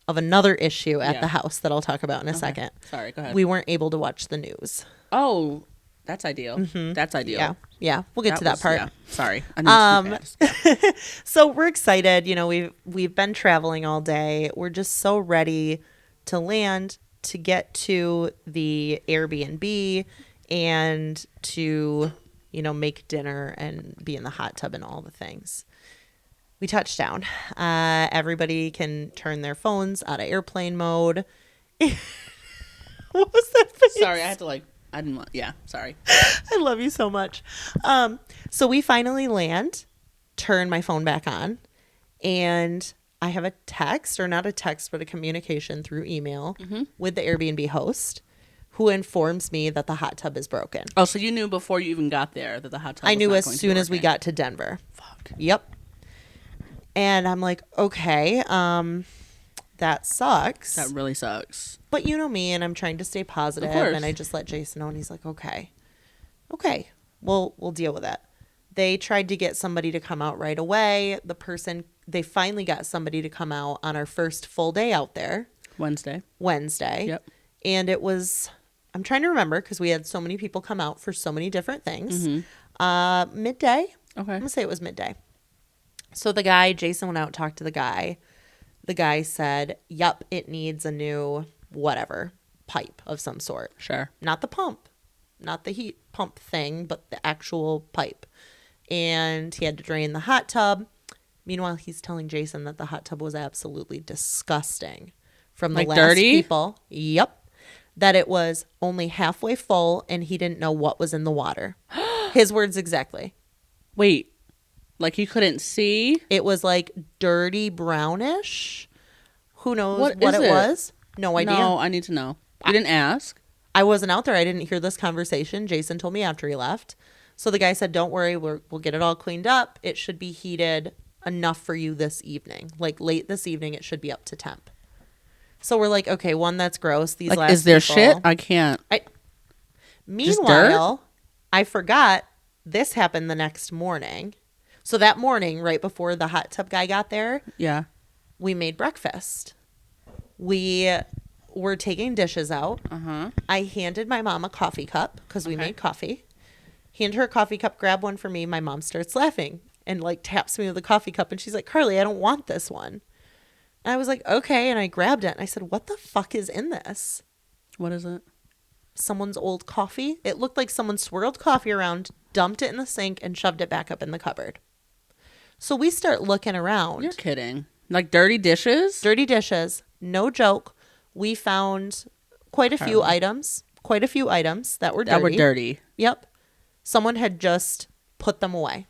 of another issue at Yeah. the house that I'll talk about in a Okay. second. Sorry, go ahead. We weren't able to watch the news. Oh, that's ideal. That's ideal. Yeah. Yeah. We'll get to that part. Yeah. Sorry. I didn't So we're excited. We've been traveling all day. We're just so ready to land, to get to the Airbnb, and to, make dinner and be in the hot tub and all the things. We touched down. Everybody can turn their phones out of airplane mode. What was that face? Sorry, I had to I didn't want, yeah, sorry. I love you so much. So we finally land, turn my phone back on, and I have a text, or not a text, but a communication through email with the Airbnb host, who informs me that the hot tub is broken. Oh, so you knew before you even got there that the hot tub I was knew not as going to soon be as we working. got to Denver. Fuck. Yep. And I'm like, okay, that sucks. That really sucks. But you know me, and I'm trying to stay positive, Of course. and I just let Jason know, and he's like, okay, we'll deal with it. They tried to get somebody to come out right away. They finally got somebody to come out on our first full day out there. Wednesday. Yep. And it was, I'm trying to remember because we had so many people come out for so many different things. Mm-hmm. Midday. Okay. I'm going to say it was midday. So the guy, Jason went out and talked to the guy. The guy said, yep, it needs a new whatever pipe of some sort. Sure. Not the pump, not the heat pump thing, but the actual pipe. And he had to drain the hot tub. Meanwhile, he's telling Jason that the hot tub was absolutely disgusting. From the like last dirty? people. Yep. That it was only halfway full and he didn't know what was in the water. His words exactly. Wait. Like you couldn't see? It was like dirty brownish. Who knows what is it it? Was? No idea. No, I need to know. You didn't ask? I wasn't out there. I didn't hear this conversation. Jason told me after he left. So the guy said, don't worry, we'll get it all cleaned up. It should be heated enough for you this evening. Like late this evening, it should be up to temp. So we're like, okay, one, that's gross. These Like, last is there people, shit? I can't. Meanwhile, I forgot this happened the next morning. So that morning, right before the hot tub guy got there, Yeah. we made breakfast. We were taking dishes out. Uh-huh. I handed my mom a coffee cup because we made coffee. Hand her a coffee cup, grab one for me. My mom starts laughing and like taps me with the coffee cup. And she's like, Carly, I don't want this one. And I was like, okay. And I grabbed it and I said, what the fuck is in this? What is it? Someone's old coffee. It looked like someone swirled coffee around, dumped it in the sink, and shoved it back up in the cupboard. So we start looking around. You're kidding. Like dirty dishes? Dirty dishes. No joke. We found quite a few items that were dirty. That were dirty. Yep. Someone had just put them away.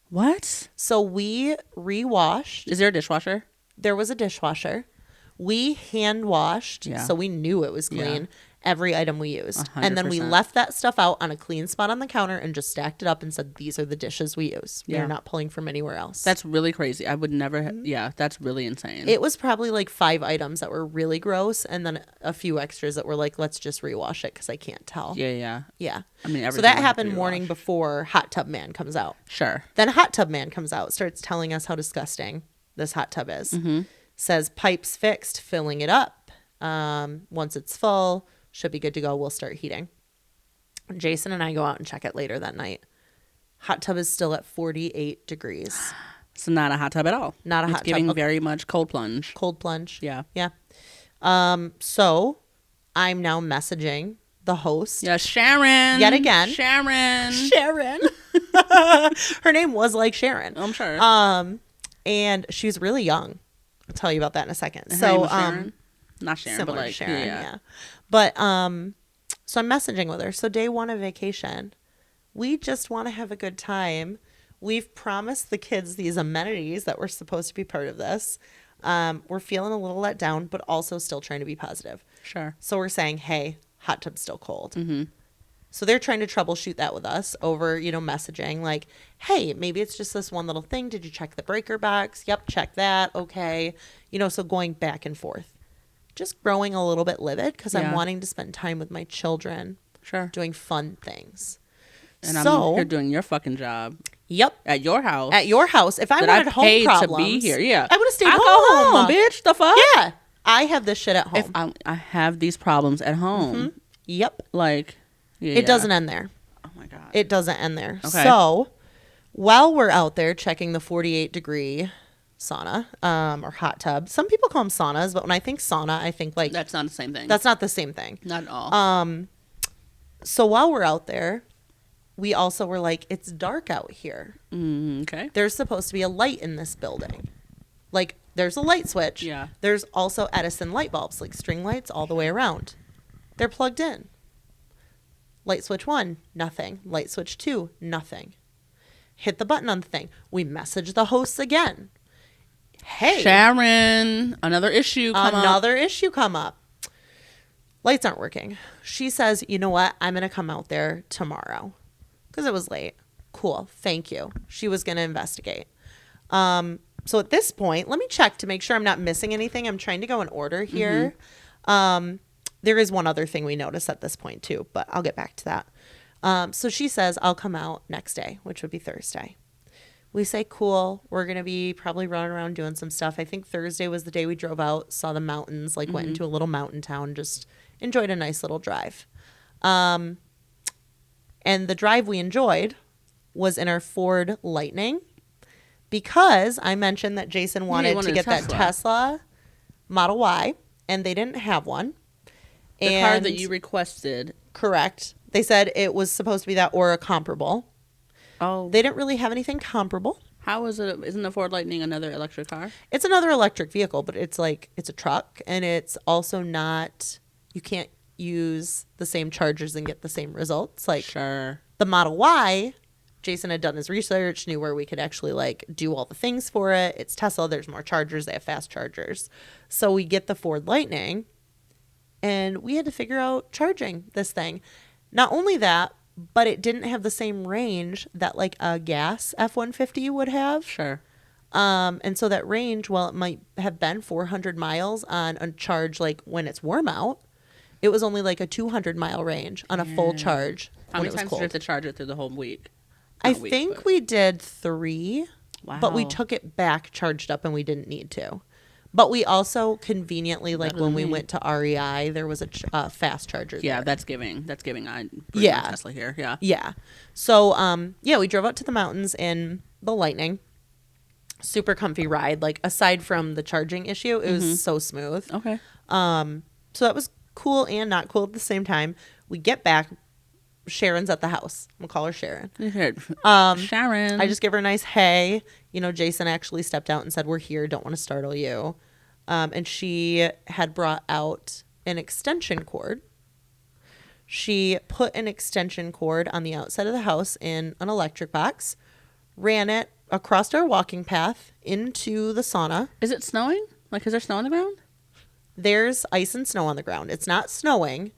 What? So we rewashed. Is there a dishwasher? There was a dishwasher. We hand washed, so we knew it was clean, every item we used. 100%. And then we left that stuff out on a clean spot on the counter and just stacked it up and said, these are the dishes we use. We are not pulling from anywhere else. That's really crazy. I would never. That's really insane. It was probably like 5 items that were really gross and then a few extras that were like, let's just rewash it because I can't tell. Yeah. Yeah. I mean, so that happened morning before Hot Tub Man comes out. Sure. Then Hot Tub Man comes out, starts telling us how disgusting this hot tub is. Mm-hmm. Says pipes fixed, filling it up. Once it's full, should be good to go. We'll start heating. Jason and I go out and check it later that night. Hot tub is still at 48 degrees. So not a hot tub at all. Not a hot tub. It's giving tub. very much cold plunge. Cold plunge. Yeah. Yeah. So I'm now messaging the host. Yeah, Sharon. Yet again. Sharon. Her name was like Sharon. I'm sure. And she's really young. I'll tell you about that in a second. Her So name was Sharon? Not Sharon, but similar to like Sharon, yeah. But so I'm messaging with her. So day 1 of vacation, we just want to have a good time. We've promised the kids these amenities that were supposed to be part of this. We're feeling a little let down, but also still trying to be positive. Sure. So we're saying, hey, hot tub's still cold. Mm-hmm. So they're trying to troubleshoot that with us over, messaging like, hey, maybe it's just this one little thing. Did you check the breaker box? Yep, check that. Okay. So going back and forth. Just growing a little bit livid because I'm wanting to spend time with my children. Sure. Doing fun things. And I'm here doing your fucking job. Yep. At your house. At your house. If I wanted home paid problems, to be here, yeah. I would have stayed I home. go home, bitch. The fuck? Yeah. I have this shit at home. If I have these problems at home. Mm-hmm. Yep. Like, it doesn't end there. Oh my God. It doesn't end there. Okay. So while we're out there checking the 48-degree sauna or hot tub, some people call them saunas, but when I think sauna, I think like that's not the same thing. That's not the same thing. Not at all. So while we're out there, we also were like, it's dark out here. Okay. There's supposed to be a light in this building. Like there's a light switch. Yeah. There's also Edison light bulbs, like string lights all the way around. They're plugged in. Light switch 1, nothing. Light switch 2, nothing. Hit the button on the thing. We message the hosts again. Hey, Sharon, another issue come up. issue come up. Lights aren't working. She says, you know what? I'm going to come out there tomorrow because it was late. Cool. Thank you. She was going to investigate. So at this point, let me check to make sure I'm not missing anything. I'm trying to go in order here. There is one other thing we noticed at this point too, but I'll get back to that. So she says, I'll come out next day, which would be Thursday. We say, cool. We're going to be probably running around doing some stuff. I think Thursday was the day we drove out, saw the mountains, like went into a little mountain town, just enjoyed a nice little drive. And the drive we enjoyed was in our Ford Lightning because I mentioned that Jason wanted to get that Tesla Model Y, and they didn't have one. The car that you requested. Correct. They said it was supposed to be that or a comparable. Oh. They didn't really have anything comparable. How is it? Isn't the Ford Lightning another electric car? It's another electric vehicle, but it's like, it's a truck, and it's also not, you can't use the same chargers and get the same results. Like, sure. The Model Y, Jason had done his research, knew where we could actually like do all the things for it. It's Tesla. There's more chargers. They have fast chargers. So we get the Ford Lightning, and we had to figure out charging this thing. Not only that, but it didn't have the same range that like a gas F-150 would have. Sure. And so that range, well, it might have been 400 miles on a charge like when it's warm out. It was only like a 200-mile range on a full charge. How many times did you have to charge it through the whole week? I think we did 3. Wow. But we took it back charged up and we didn't need to. But we also conveniently, like when we went to REI, there was a fast charger there. That's giving. That's giving. Tesla here. Yeah. Yeah. So, we drove out to the mountains in the Lightning. Super comfy ride. Like, aside from the charging issue, it was so smooth. Okay. So that was cool and not cool at the same time. We get back. Sharon's at the house. I'm gonna call her Sharon. Sharon. I just give her a nice hey. You know, Jason actually stepped out and said, we're here. Don't want to startle you. And she had brought out an extension cord. She put an extension cord on the outside of the house in an electric box, ran it across our walking path into the sauna. Is it snowing? Like, is there snow on the ground? There's ice and snow on the ground. It's not snowing,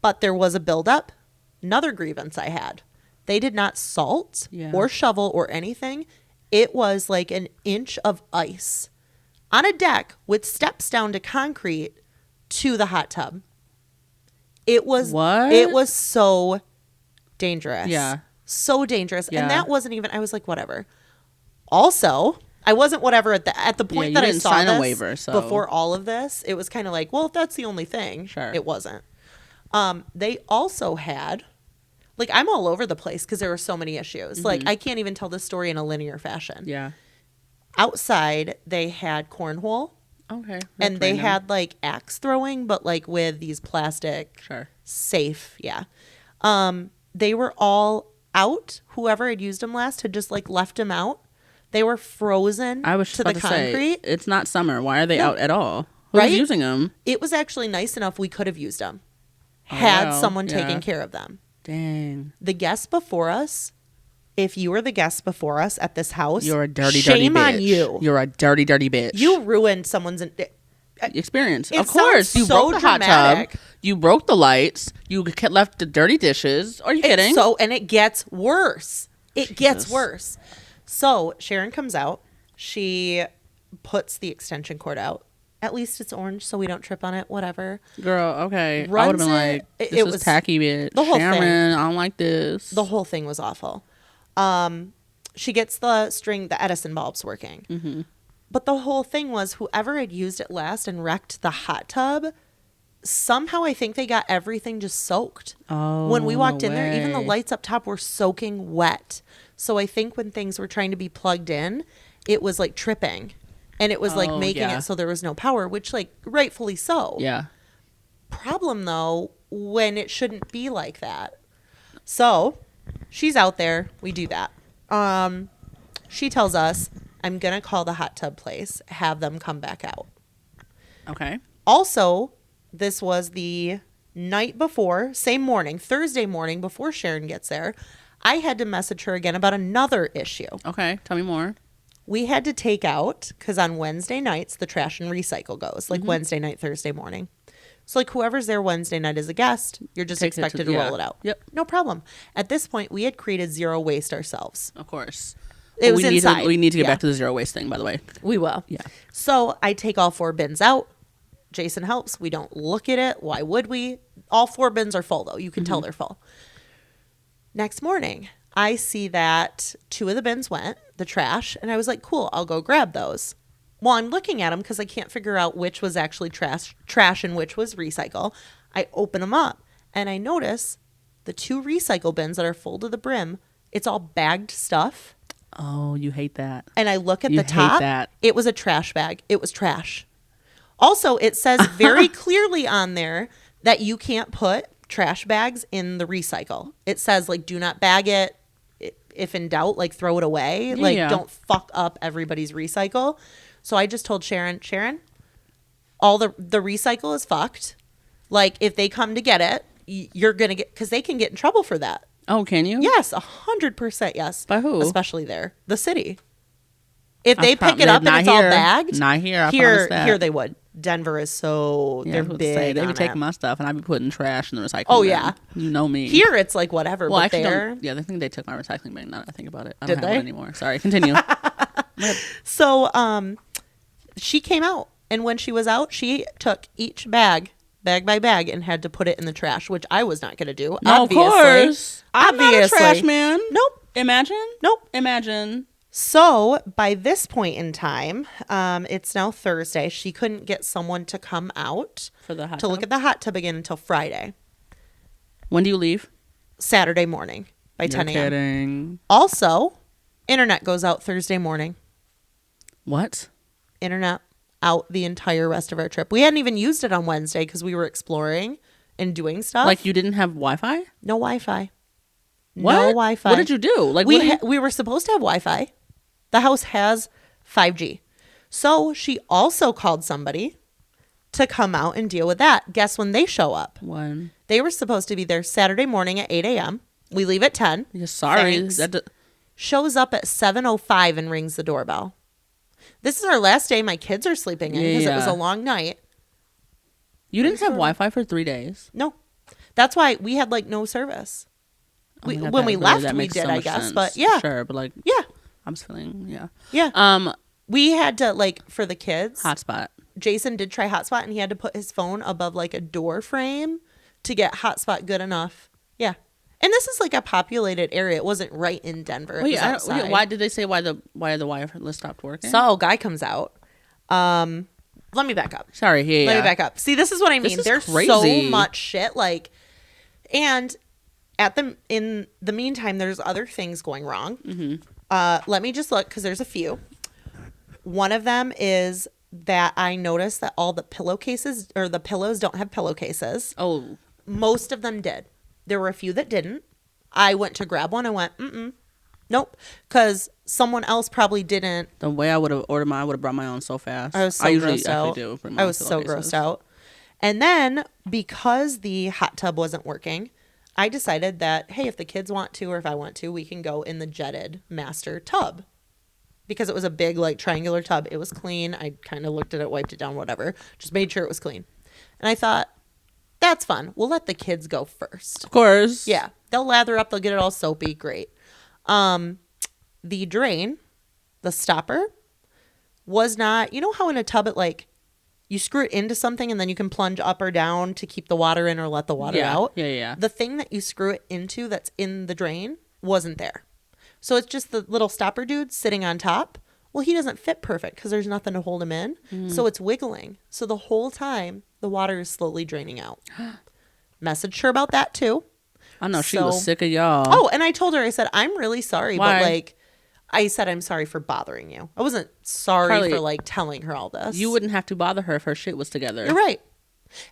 but there was a buildup. Another grievance I had. They did not salt or shovel or anything. It was like an inch of ice on a deck with steps down to concrete to the hot tub. It was It was so dangerous. Yeah. So dangerous. Yeah. And that wasn't even, I was like, whatever. Also, I wasn't whatever at the point that I saw sign this a waiver, so. Before all of this. It was kind of like, well, if that's the only thing. Sure. It wasn't. They also had, like, I'm all over the place because there were so many issues. Like, I can't even tell this story in a linear fashion. Yeah. Outside, they had cornhole. Okay. And they had, like, axe throwing, but, like, with these plastic safe. Yeah. They were all out. Whoever had used them last had just, like, left them out. They were frozen to the concrete. It's not summer. Why are they out at all? Who's using them? It was actually nice enough we could have used them. Had someone taken care of them. Dang. The guests before us, if you were the guests before us at this house, you're a dirty, shame dirty bitch. On you. You're a dirty, dirty bitch. You ruined someone's experience. Of course. You broke the hot tub. You broke the lights. You left the dirty dishes. Are you kidding? And it gets worse. It gets worse. So Sharon comes out. She puts the extension cord out. At least it's orange, so we don't trip on it. Whatever. Girl, okay. I would have been like, this is tacky, bitch. The whole Sharon, thing. I don't like this. The whole thing was awful. She gets the Edison bulbs working. Mm-hmm. But the whole thing was whoever had used it last and wrecked the hot tub, somehow I think they got everything just soaked. Oh, when we walked in there, even the lights up top were soaking wet. So I think when things were trying to be plugged in, it was like tripping. And it was like making it so there was no power, which like rightfully so. Yeah. Problem though, when it shouldn't be like that. So she's out there. We do that. She tells us, I'm going to call the hot tub place, have them come back out. Okay. Also, this was the night before, same morning, Thursday morning before Sharon gets there. I had to message her again about another issue. Okay. Tell me more. We had to take out, because on Wednesday nights, the trash and recycle goes, like Wednesday night, Thursday morning. So like whoever's there Wednesday night as a guest, you're just expected to roll it out. Yep. No problem. At this point, we had created zero waste ourselves. Of course. It was inside. We need to get back to the zero waste thing, by the way. We will. Yeah. So I take all 4 bins out. Jason helps. We don't look at it. Why would we? All 4 bins are full, though. You can tell they're full. Next morning, I see that 2 of the bins went, the trash, and I was like, cool, I'll go grab those. Well, I'm looking at them because I can't figure out which was actually trash and which was recycle. I open them up, and I notice the 2 recycle bins that are full to the brim, it's all bagged stuff. Oh, you hate that. And I look at the top. That. It was a trash bag. It was trash. Also, it says very clearly on there that you can't put trash bags in the recycle. It says, like, do not bag it. If in doubt, like, throw it away. Don't fuck up everybody's recycle. So I just told Sharon, all the recycle is fucked. Like, if they come to get it, you're going to get, because they can get in trouble for that. Oh, can you? Yes, 100% yes. By who? Especially there. The city. If they pick it up and it's all bagged. Not here. Here they would. Denver is so, they're big. They be taking my stuff and I be putting trash in the recycling bin. Oh, yeah. You know me. Here it's like whatever. Well, but actually, there. I think they took my recycling bin now that I think about it. I Did don't have they? it anymore. Sorry, continue. So she came out. And when she was out, she took each bag by bag, and had to put it in the trash, which I was not going to do. No, obviously. Of course. I'm not a trash man. Nope. Imagine. So by this point in time, it's now Thursday. She couldn't get someone to come out for the hot to tub? look at the hot tub again until Friday. When do you leave? Saturday morning by 10 a.m. Kidding. Also, internet goes out Thursday morning. What? Internet out the entire rest of our trip. We hadn't even used it on Wednesday because we were exploring and doing stuff. Like you didn't have Wi-Fi? No Wi-Fi. What? No Wi-Fi. What did you do? Like we were supposed to have Wi-Fi. The house has 5G. So she also called somebody to come out and deal with that. Guess when they show up? When? They were supposed to be there Saturday morning at 8 a.m. We leave at 10. Yeah, sorry. Shows up at 7:05 and rings the doorbell. This is our last day my kids are sleeping in because it was a long night. You didn't have Wi-Fi for 3 days? No. That's why we had like no service. When we left, we did, I guess. Sense. But yeah. Sure, but like... Yeah. I'm just feeling, yeah. Yeah. We had to, like, for the kids. Hotspot. Jason did try hotspot, and he had to put his phone above, like, a door frame to get hotspot good enough. Yeah. And this is, like, a populated area. It wasn't right in Denver. Why did they say why the wireless stopped working? So, guy comes out. Let me back up. Sorry. Yeah. Let me back up. See, this is what I mean. There's crazy. So much shit, like, and in the meantime, there's other things going wrong. Mm-hmm. Let me just look because there's a few. One of them is that I noticed that all the pillowcases or the pillows don't have pillowcases. Oh. Most of them did. There were a few that didn't. I went to grab one. I went, nope. Because someone else probably didn't. The way I would have ordered mine, I would have brought my own so fast. I was so grossed out. I was so grossed out. And then because the hot tub wasn't working, I decided that, hey, if the kids want to or if I want to, we can go in the jetted master tub. Because it was a big, like, triangular tub. It was clean. I kind of looked at it, wiped it down, whatever. Just made sure it was clean. And I thought, that's fun. We'll let the kids go first. Of course. Yeah. They'll lather up. They'll get it all soapy. Great. The drain, the stopper, was not, you know how in a tub it, like, you screw it into something and then you can plunge up or down to keep the water in or let the water out? Yeah. The thing that you screw it into that's in the drain wasn't there. So it's just the little stopper dude sitting on top. Well, he doesn't fit perfect because there's nothing to hold him in. So it's wiggling. So the whole time, the water is slowly draining out. Messaged her about that too. I know. She was sick of y'all. Oh, and I told her, I said, I'm really sorry. Why? But like, I said, I'm sorry for bothering you. I wasn't sorry Carly, for like telling her all this. You wouldn't have to bother her if her shit was together. You're right.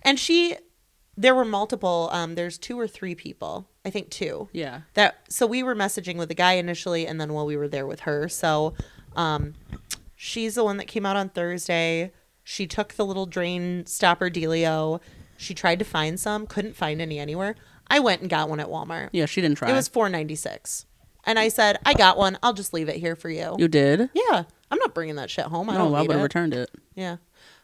And there were multiple, there's 2 or 3 people. I think 2. Yeah. So we were messaging with the guy initially, and then while we were there with her. So she's the one that came out on Thursday. She took the little drain stopper dealio. She tried to find some, couldn't find any anywhere. I went and got one at Walmart. Yeah, she didn't try. It was $4.96. And I said, I got one. I'll just leave it here for you. You did? Yeah. I'm not bringing that shit home. I don't need it. I would have returned it. Yeah.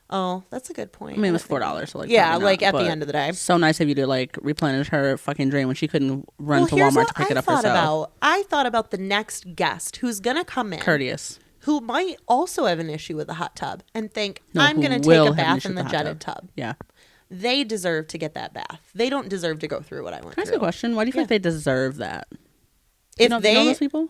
Oh, that's a good point. I mean, it was $4, so like yeah, probably like not, at the but end of the day. so nice of you to like replenish her fucking drain when she couldn't run to Walmart to pick it up herself. I thought about the next guest who's gonna come in, Courteous, who might also have an issue with the hot tub and think No, I'm who gonna take will a have an bath issue in the with the hot jetted tub. Yeah, They deserve to get that bath. They don't deserve to go through what I went can I ask through. a question? Why do you think they deserve that? If you they know those people,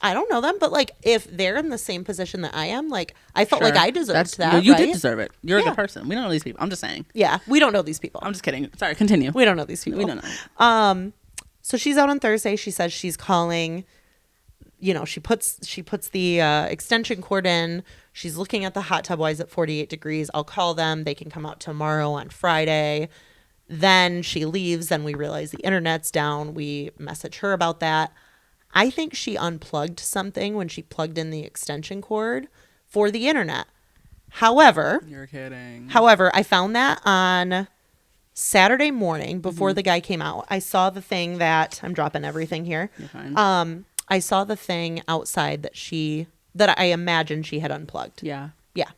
I don't know them, but like if they're in the same position that I am, like I felt Sure. like I deserved that. No, you right? did deserve it. You're a Yeah. good person. We don't know these people. I'm just saying. Yeah, we don't know these people. I'm just kidding. Sorry, continue. We don't know these people. We don't know. So she's out on Thursday. She says she's calling. You know, she puts the extension cord in. She's looking at the hot tub. Why is it 48 degrees? I'll call them. They can come out tomorrow on Friday. Then she leaves. Then we realize the internet's down. We message her about that. I think she unplugged something when she plugged in the extension cord for the internet. However, You're kidding. I found that on Saturday morning before the guy came out. I saw the thing that I'm dropping everything here. You're fine. I saw the thing outside that I imagine she had unplugged. Yeah. Yeah.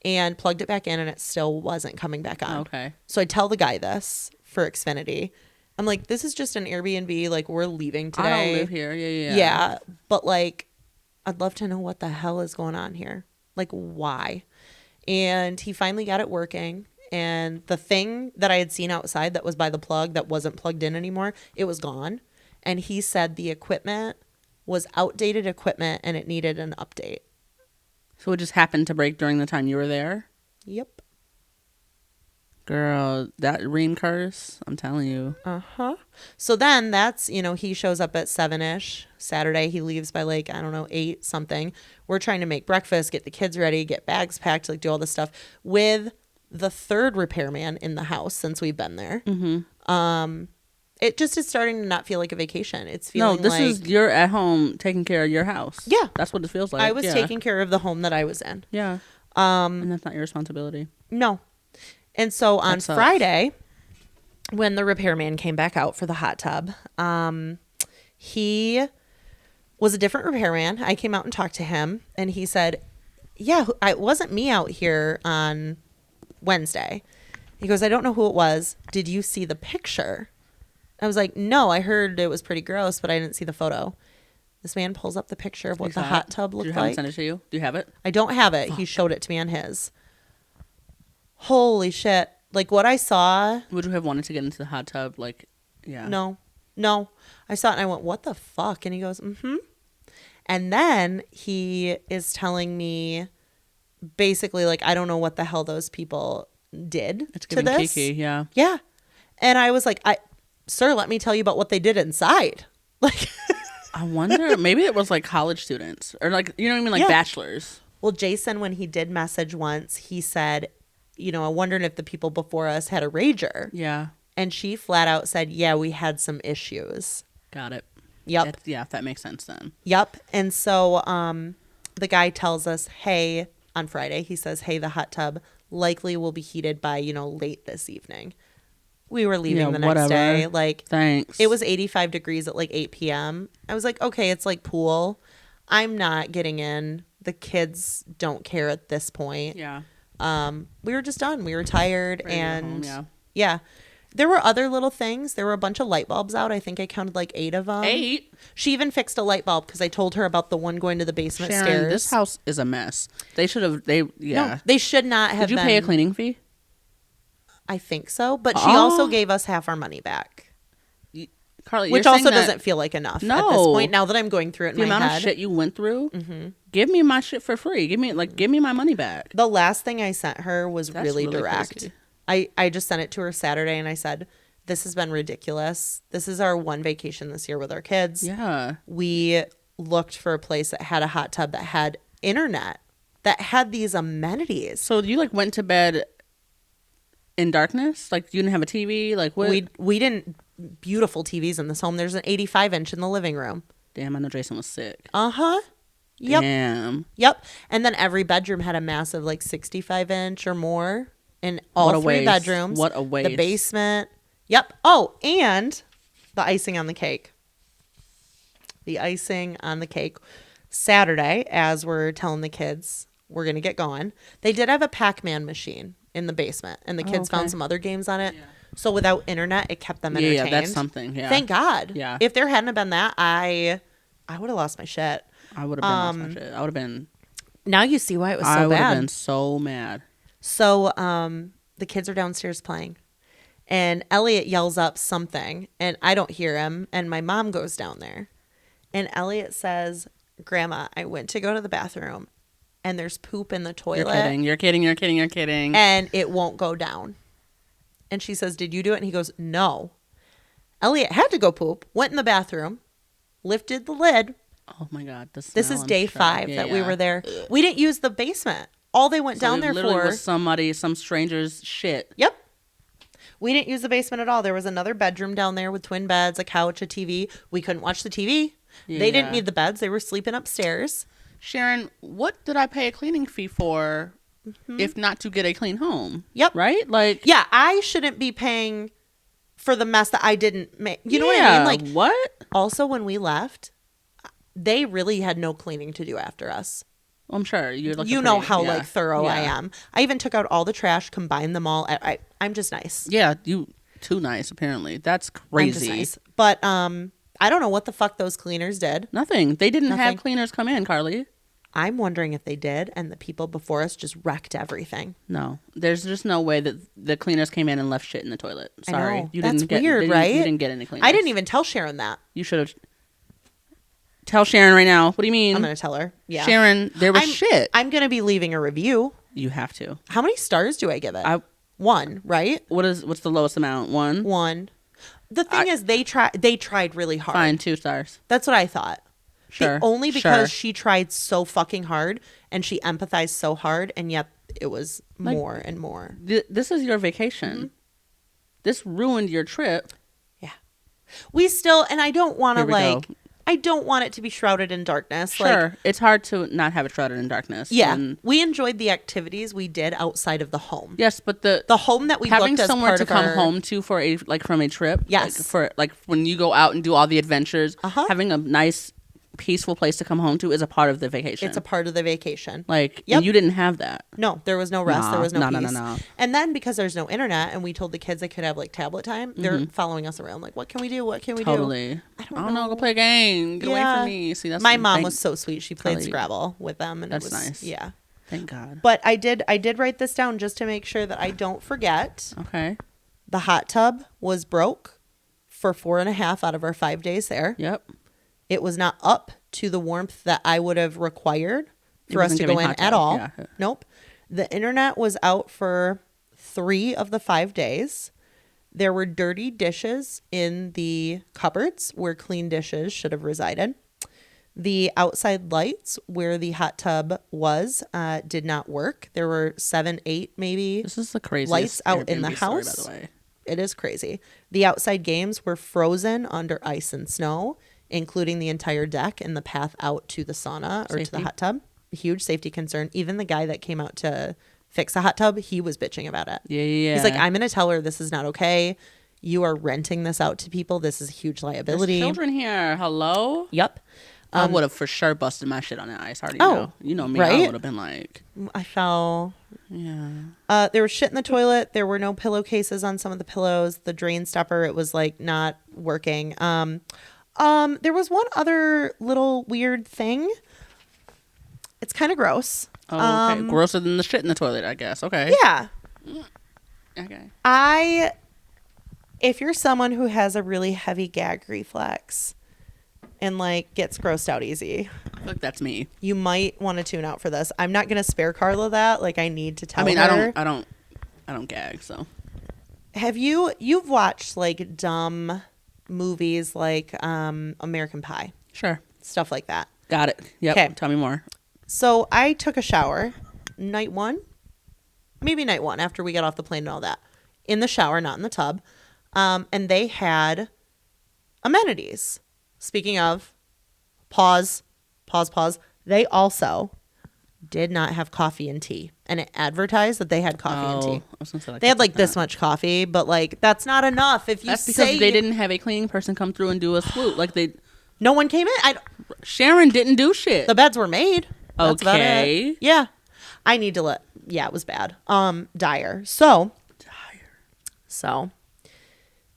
And plugged it back in and it still wasn't coming back on. Okay. So I tell the guy this for Xfinity. I'm like, this is just an Airbnb. Like, we're leaving today. I don't live here. Yeah. Yeah. But like, I'd love to know what the hell is going on here. Like, why? And he finally got it working. And the thing that I had seen outside that was by the plug that wasn't plugged in anymore, it was gone. And he said the equipment was outdated equipment and it needed an update. So it just happened to break during the time you were there? Yep. Girl, that rain curse, I'm telling you. Uh-huh. So then that's, he shows up at 7-ish. Saturday, he leaves by like, I don't know, 8 something. We're trying to make breakfast, get the kids ready, get bags packed, like do all this stuff with the third repairman in the house since we've been there. Mm-hmm. It just is starting to not feel like a vacation. It's feeling this is you're at home taking care of your house. Yeah. That's what it feels like. I was taking care of the home that I was in. Yeah. And that's not your responsibility. No. And so on Friday, when the repairman came back out for the hot tub, he was a different repairman. I came out and talked to him, and he said, yeah, it wasn't me out here on Wednesday. He goes, I don't know who it was. Did you see the picture? I was like, no, I heard it was pretty gross, but I didn't see the photo. This man pulls up the picture of what the hot tub looked like. Send it to you? Do you have it? I don't have it. Fuck. He showed it to me on his. Holy shit. Like what I saw. Would you have wanted to get into the hot tub? Like, yeah. No. I saw it and I went, what the fuck? And he goes, mm-hmm. And then he is telling me basically like, I don't know what the hell those people did it's to this. Kiki, yeah. Yeah. And I was like, sir, let me tell you about what they did inside. Like, I wonder, maybe it was like college students or like, you know what I mean? Like bachelors. Well, Jason, when he did message once, he said, I wondered if the people before us had a rager. Yeah. And she flat out said, yeah, we had some issues. Got it. Yep. That makes sense then. Yep. And so the guy tells us, hey, on Friday, he says, hey, the hot tub likely will be heated by, late this evening. We were leaving the next day. Like, thanks. It was 85 degrees at like 8 p.m. I was like, okay, it's like pool. I'm not getting in. The kids don't care at this point. Yeah. We were just done. We were tired. Ready and home, yeah. There were other little things. There were a bunch of light bulbs out. I think I counted like 8 of them. 8? She even fixed a light bulb because I told her about the one going to the basement Sharon, stairs. this house is a mess. They should have, No, they should not have. Did you pay a cleaning fee? I think so. But she also gave us half our money back. Carly, which also doesn't feel like enough at this point. Now that I'm going through it in my head. The amount of shit you went through, give me my shit for free. Give me my money back. The last thing I sent her was That's really direct. Crazy. I just sent it to her Saturday and I said, this has been ridiculous. This is our one vacation this year with our kids. Yeah. We looked for a place that had a hot tub that had internet, that had these amenities. So you like went to bed in darkness? Like you didn't have a TV? Like what? We didn't. Beautiful TVs in this home. There's an 85-inch in the living room. Damn, I know Jason was sick. Uh-huh. Yep. Damn. Yep. And then every bedroom had a massive like 65-inch or more in all three bedrooms. What a waste. The basement. Yep. Oh, and the icing on the cake. The icing on the cake. Saturday, as we're telling the kids, we're going to get going. They did have a Pac-Man machine in the basement, and the kids found some other games on it. Yeah. So without internet, it kept them entertained. Yeah, that's something. Yeah. Thank God. Yeah. If there hadn't have been that, I would have lost my shit. I would have been lost my shit. I would have been. Now you see why it was so bad. I would have been so mad. So the kids are downstairs playing, and Elliot yells up something, and I don't hear him, and my mom goes down there, and Elliot says, "Grandma, I went to go to the bathroom, and there's poop in the toilet." You're kidding. And it won't go down. And she says, "Did you do it?" And he goes, "No." Elliot had to go poop, went in the bathroom, lifted the lid. Oh my God. This is day 5 that we were there. We didn't use the basement. All they went down there for was some stranger's shit. Yep. We didn't use the basement at all. There was another bedroom down there with twin beds, a couch, a TV. We couldn't watch the TV. Yeah. They didn't need the beds. They were sleeping upstairs. Sharon, what did I pay a cleaning fee for if not to get a clean home? Yep. Right? Like, yeah, I shouldn't be paying for the mess that I didn't make. You know what I mean? Like, what? Also, when we left, they really had no cleaning to do after us. I'm sure you know how like thorough I am. I even took out all the trash, combined them all. I'm just nice. Yeah, you too nice. Apparently, that's crazy. I'm just nice. But I don't know what the fuck those cleaners did. Nothing. They didn't have cleaners come in, Carly. I'm wondering if they did, and the people before us just wrecked everything. No, there's just no way that the cleaners came in and left shit in the toilet. Sorry, I know. That's weird, right? You didn't get any cleaners. I didn't even tell Sharon that. You should have. Tell Sharon right now. What do you mean? I'm going to tell her. Yeah. Sharon, there was shit. I'm going to be leaving a review. You have to. How many stars do I give it? 1, right? What's the lowest amount? 1? 1. The thing is, they tried really hard. Fine, 2 stars. That's what I thought. Sure. Only because she tried so fucking hard and she empathized so hard, and yet it was more and more. This is your vacation. Mm-hmm. This ruined your trip. Yeah. We still, and I don't want to I don't want it to be shrouded in darkness. Sure. It's hard to not have it shrouded in darkness. Yeah. We enjoyed the activities we did outside of the home. Yes, but the home that we having booked as somewhere part to of come home to for from a trip. Yes. For when you go out and do all the adventures, having a nice peaceful place to come home to is a part of the vacation. It's a part of the vacation. And you didn't have that. No, there was no rest. There was no peace. No. And then because there's no internet and we told the kids they could have like tablet time, they're following us around like, what can we do? What can we do? Totally. I don't know. Go play a game. Get away from me. See, that's my mom was so sweet. She played Scrabble with them, and that's it was nice. Yeah. Thank God. But I did write this down just to make sure that I don't forget. Okay. The hot tub was broke for 4.5 out of our 5 days there. Yep. It was not up to the warmth that I would have required for us to go in at all. Yeah. Nope. The internet was out for 3 of the 5 days. There were dirty dishes in the cupboards where clean dishes should have resided. The outside lights where the hot tub was did not work. There were 7, 8 maybe. This is the craziest lights out in the Airbnb house. Story, by the way. It is crazy. The outside games were frozen under ice and snow, including the entire deck and the path out to the sauna or to the hot tub. A huge safety concern. Even the guy that came out to fix the hot tub, he was bitching about it. Yeah. He's like, I'm going to tell her this is not okay. You are renting this out to people. This is a huge liability. There's children here. Hello? Yep. I would have for sure busted my shit on that ice. Already know. You know me. Right? I would have been like... I fell. Yeah. There was shit in the toilet. There were no pillowcases on some of the pillows. The drain stopper, it was like not working. There was one other little weird thing. It's kind of gross. Oh, okay. Grosser than the shit in the toilet, I guess. Okay. Yeah. Okay. If you're someone who has a really heavy gag reflex and like gets grossed out easy, look, that's me. You might want to tune out for this. I'm not gonna spare Carla that. Like, I need to tell her. I don't gag. So, you've watched like dumb movies like American Pie? Sure. Stuff like that. Got it. Yep. Okay. Tell me more. So I took a shower night 1 after we got off the plane and all that, in the shower, not in the tub. And they had amenities. Speaking of, pause. They also did not have coffee and tea. And it advertised that they had coffee and tea. I was gonna say, they had like this much coffee, but like that's not enough. That's because they didn't have a cleaning person come through and do a swoop. Like no one came in. Sharon didn't do shit. The beds were made. That's okay. Yeah. I need to it was bad. Dire. So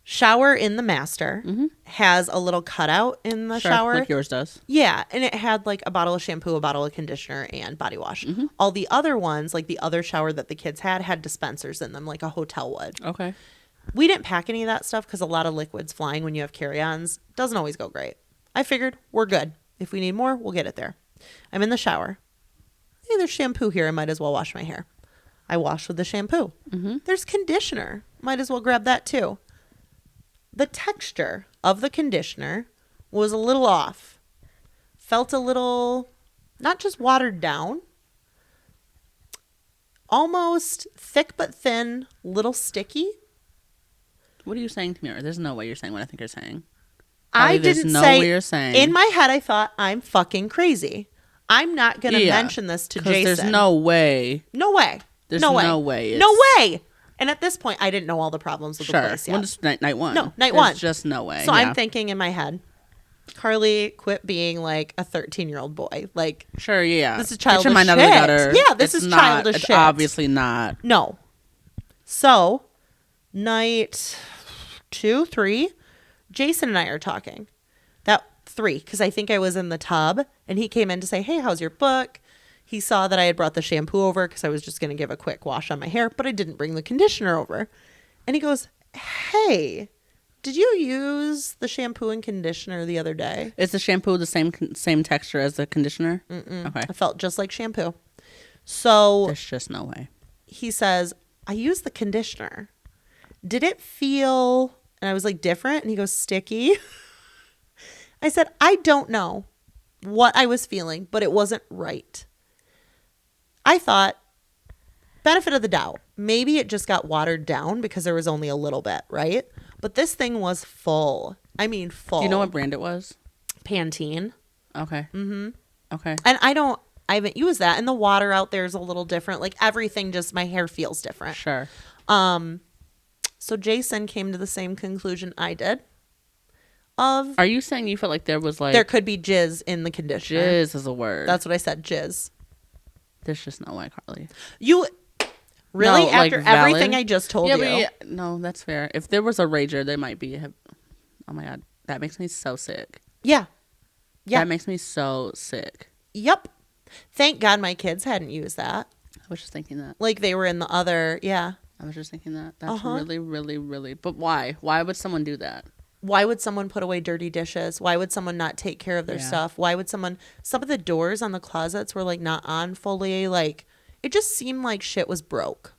shower in the master has a little cutout in the shower. Like yours does. Yeah, and it had like a bottle of shampoo, a bottle of conditioner, and body wash. All the other ones, like the other shower that the kids had dispensers in them, like a hotel would. Okay. We didn't pack any of that stuff because a lot of liquids flying when you have carry-ons doesn't always go great. I figured we're good. If we need more, we'll get it there. I'm in the shower. Hey, there's shampoo here. I might as well wash my hair. I wash with the shampoo. There's conditioner. Might as well grab that too. The texture of the conditioner was a little off. Felt a little, not just watered down, almost thick but thin, little sticky. What are you saying to me? There's no way you're saying what I think you're saying. I didn't say. In my head, I thought, I'm fucking crazy. I'm not going to mention this to Jason. There's no way. No way. There's no way. No way. And at this point, I didn't know all the problems with the place yet. Well, just night one. No, night one. There's just no way. So I'm thinking in my head, Carly, quit being like a 13-year-old boy. Like, sure, yeah. This is childish shit. Yeah, this is childish shit. It's obviously not. No. So, night 2, 3, Jason and I are talking. That 3, because I think I was in the tub, and he came in to say, hey, how's your book? He saw that I had brought the shampoo over because I was just going to give a quick wash on my hair, but I didn't bring the conditioner over. And he goes, hey, did you use the shampoo and conditioner the other day? Is the shampoo the same texture as the conditioner? Okay. I felt just like shampoo. So there's just no way. He says, I used the conditioner. Did it feel, and I was like, different? And he goes, sticky. I said, I don't know what I was feeling, but it wasn't right. I thought, benefit of the doubt, maybe it just got watered down because there was only a little bit, right? But this thing was full. I mean, full. Do you know what brand it was? Pantene. Okay. Okay. And I haven't used that. And the water out there is a little different. Like everything, just my hair feels different. Sure. So Jason came to the same conclusion I did. Are you saying you felt like there was like... There could be jizz in the conditioner. Jizz is a word. That's what I said, jizz. There's just no way, Carly. You... Really? No, after like everything I just told you? But no, that's fair. If there was a rager, there might be... Oh my God. That makes me so sick. Yeah. That makes me so sick. Yep. Thank God my kids hadn't used that. I was just thinking that. Like they were in the other... Yeah. I was just thinking that. That's really, really, really... But why? Why would someone do that? Why would someone put away dirty dishes? Why would someone not take care of their stuff? Why would someone... Some of the doors on the closets were like not on fully. Like it just seemed like shit was broke.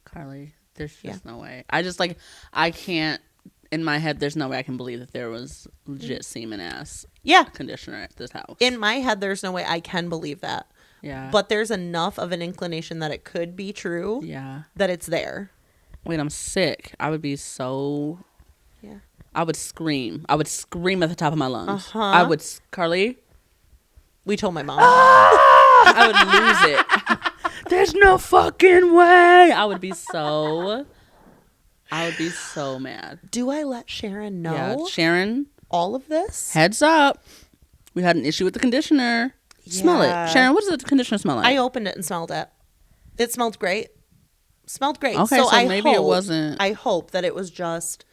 Carly, there's just no way. I just like... I can't... In my head, there's no way I can believe that there was legit semen ass conditioner at this house. In my head, there's no way I can believe that. Yeah. But there's enough of an inclination that it could be true. Yeah. That it's there. Wait, I'm sick. I would be so... Yeah. I would scream. I would scream at the top of my lungs. I would... Carly? We told my mom. I would lose it. There's no fucking way. I would be so mad. Do I let Sharon know? Yeah, Sharon. All of this? Heads up. We had an issue with the conditioner. Yeah. Smell it. Sharon, what does the conditioner smell like? I opened it and smelled it. It smelled great. Okay, so maybe it wasn't. I hope that it was just,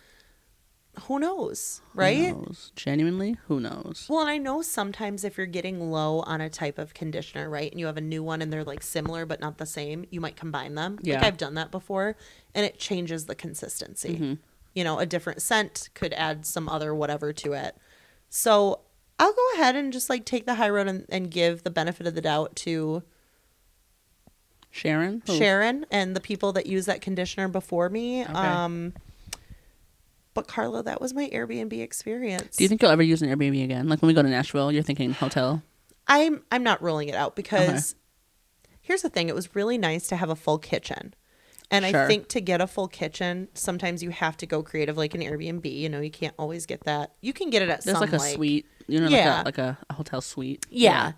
who knows, right? Who knows? Genuinely, who knows? Well, and I know sometimes if you're getting low on a type of conditioner, right, and you have a new one and they're like similar but not the same, you might combine them. Yeah. Like I've done that before, and it changes the consistency. Mm-hmm. You know, a different scent could add some other whatever to it. So I'll go ahead and just like take the high road and give the benefit of the doubt to Sharon and the people that use that conditioner before me. Okay. But Karla, that was my Airbnb experience. Do you think you'll ever use an Airbnb again? Like when we go to Nashville, you're thinking hotel? I'm not ruling it out because here's the thing. It was really nice to have a full kitchen. And I think to get a full kitchen, sometimes you have to go creative like an Airbnb. You know, you can't always get that. You can get it at There's some like a suite, you know, like a hotel suite. Yeah.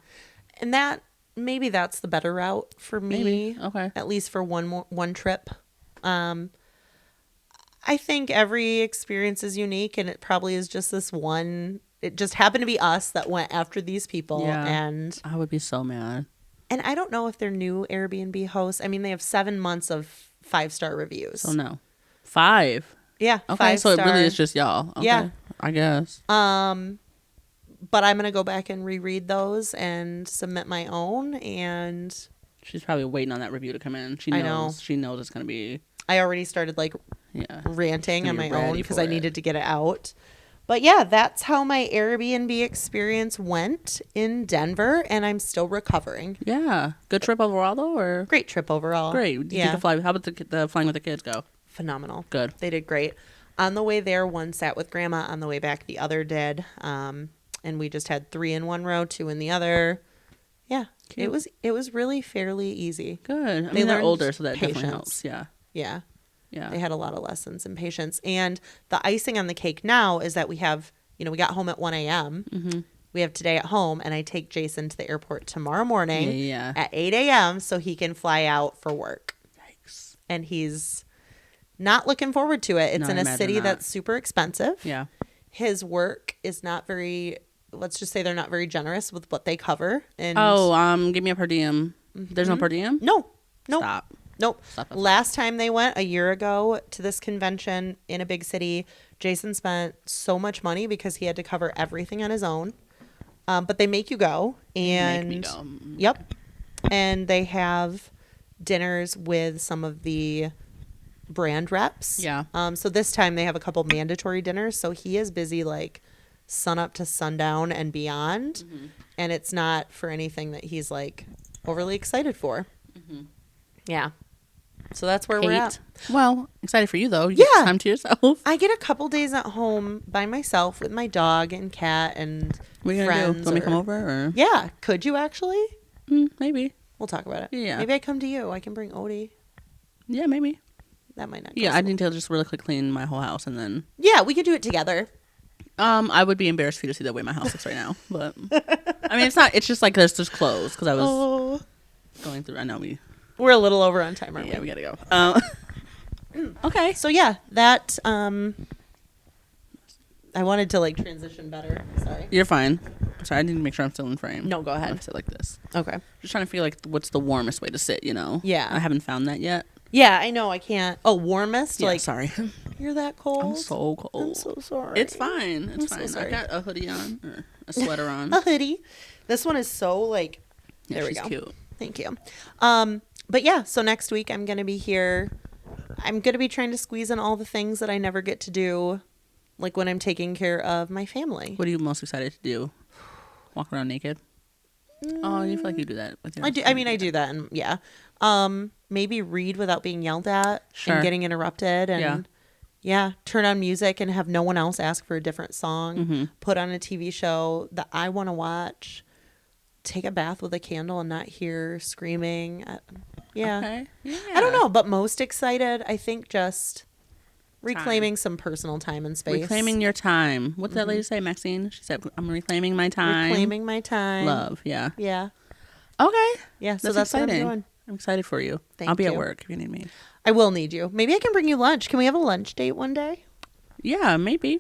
And that, maybe that's the better route for me. Maybe. Okay. At least for one trip. I think every experience is unique, and it probably is just this one. It just happened to be us that went after these people. Yeah. And I would be so mad. And I don't know if they're new Airbnb hosts. I mean, they have 7 months of 5-star reviews. So no. 5. Yeah. Okay, so 5-star. it really is just y'all. Okay, yeah. I guess. But I'm gonna go back and reread those and submit my own. And she's probably waiting on that review to come in. She knows it's gonna be. I already started ranting on my own because I needed to get it out. But yeah, that's how my Airbnb experience went in Denver, and I'm still recovering. Yeah, good trip overall though, or great trip overall. Great. Did you fly? How about the flying with the kids go? Phenomenal. Good. They did great. On the way there, one sat with grandma. On the way back, the other did. And we just had 3 in one row, 2 in the other. Yeah, cute. It was really fairly easy. Good. I mean, they're older, so that definitely helps. Yeah. Yeah. Yeah. They had a lot of lessons in patience. And the icing on the cake now is that we have, we got home at 1 a.m. Mm-hmm. We have today at home, and I take Jason to the airport tomorrow morning at 8 a.m. so he can fly out for work. Yikes. And he's not looking forward to it. It's in a city that's super expensive. Yeah. His work is not very, let's just say they're not very generous with what they cover. And give me a per diem. Mm-hmm. There's no per diem? No. Stop. Nope. Last time they went, a year ago, to this convention in a big city, Jason spent so much money because he had to cover everything on his own. But they make you go. And make me go. Yep. And they have dinners with some of the brand reps. Yeah. So this time they have a couple mandatory dinners. So he is busy sun up to sundown and beyond. Mm-hmm. And it's not for anything that he's overly excited for. Mm-hmm. Yeah. So that's where we're at. Well, excited for you though. You get time to yourself. I get a couple days at home by myself with my dog and cat and what are you friends. Gonna do? Want me to come over? Or? Yeah. Could you actually? Maybe. We'll talk about it. Yeah. Maybe I come to you. I can bring Odie. Yeah, maybe. That might not. Yeah, I need to just really quick clean my whole house and then. Yeah, we could do it together. I would be embarrassed for you to see the way my house looks right now, but I mean, it's not. It's just there's just clothes because I was going through. I know we're a little over on time, aren't we? Yeah, we gotta go. Okay. So yeah, that I wanted to transition better. Sorry. You're fine. Sorry, I need to make sure I'm still in frame. No, go ahead. I sit like this. Okay. Just trying to feel what's the warmest way to sit, Yeah. I haven't found that yet. Yeah, I know. I can't. Oh, warmest? Yeah, sorry. You're that cold? I'm so cold. I'm so sorry. It's fine. It's fine. So I got a hoodie on or a sweater on. A hoodie. This one is so yeah, there we she's go. Cute. Thank you. But yeah, so next week I'm going to be here. I'm going to be trying to squeeze in all the things that I never get to do, when I'm taking care of my family. What are you most excited to do? Walk around naked? Oh, you feel like you do that with your I do. I mean, I do that, and yeah. Maybe read without being yelled at and getting interrupted, and turn on music and have no one else ask for a different song. Mm-hmm. Put on a TV show that I want to watch. Take a bath with a candle and not hear screaming. Okay. Yeah. I don't know, but most excited, I think, just reclaiming some personal time and space. Reclaiming your time. What did that lady say, Maxine? She said, I'm reclaiming my time. Reclaiming my time. Love, yeah. Yeah. Okay. Yeah, so that's exciting. what I'm doing. I'm excited for you. Thank I'll be you. at work if you need me. I will need you. Maybe I can bring you lunch. Can we have a lunch date one day? Yeah, maybe.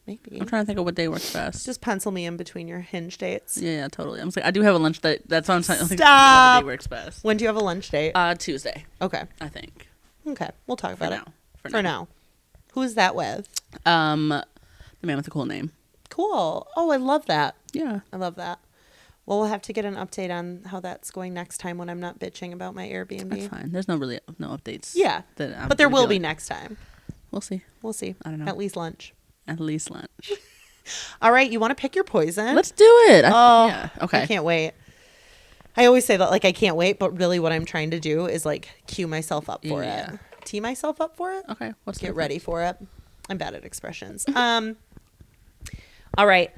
Maybe. I'm trying to think of what day works best. Just pencil me in between your Hinge dates. Yeah, totally. I'm saying I do have a lunch date. That's what I'm saying. Stop. What day works best. When do you have a lunch date? Tuesday. Okay. I think. Okay. We'll talk about it. For now. Who's that with? The man with the cool name. Cool. Oh, I love that. Yeah. I love that. Well, we'll have to get an update on how that's going next time when I'm not bitching about my Airbnb. That's fine. There's no updates. Yeah. But there will be next time. We'll see. We'll see. I don't know. At least lunch. At least lunch. All right. You want to pick your poison? Let's do it. Yeah. Okay. I can't wait. I always say that I can't wait, but really what I'm trying to do is cue myself up for it. Tee myself up for it? Okay. Let's get ready for it. I'm bad at expressions. All right.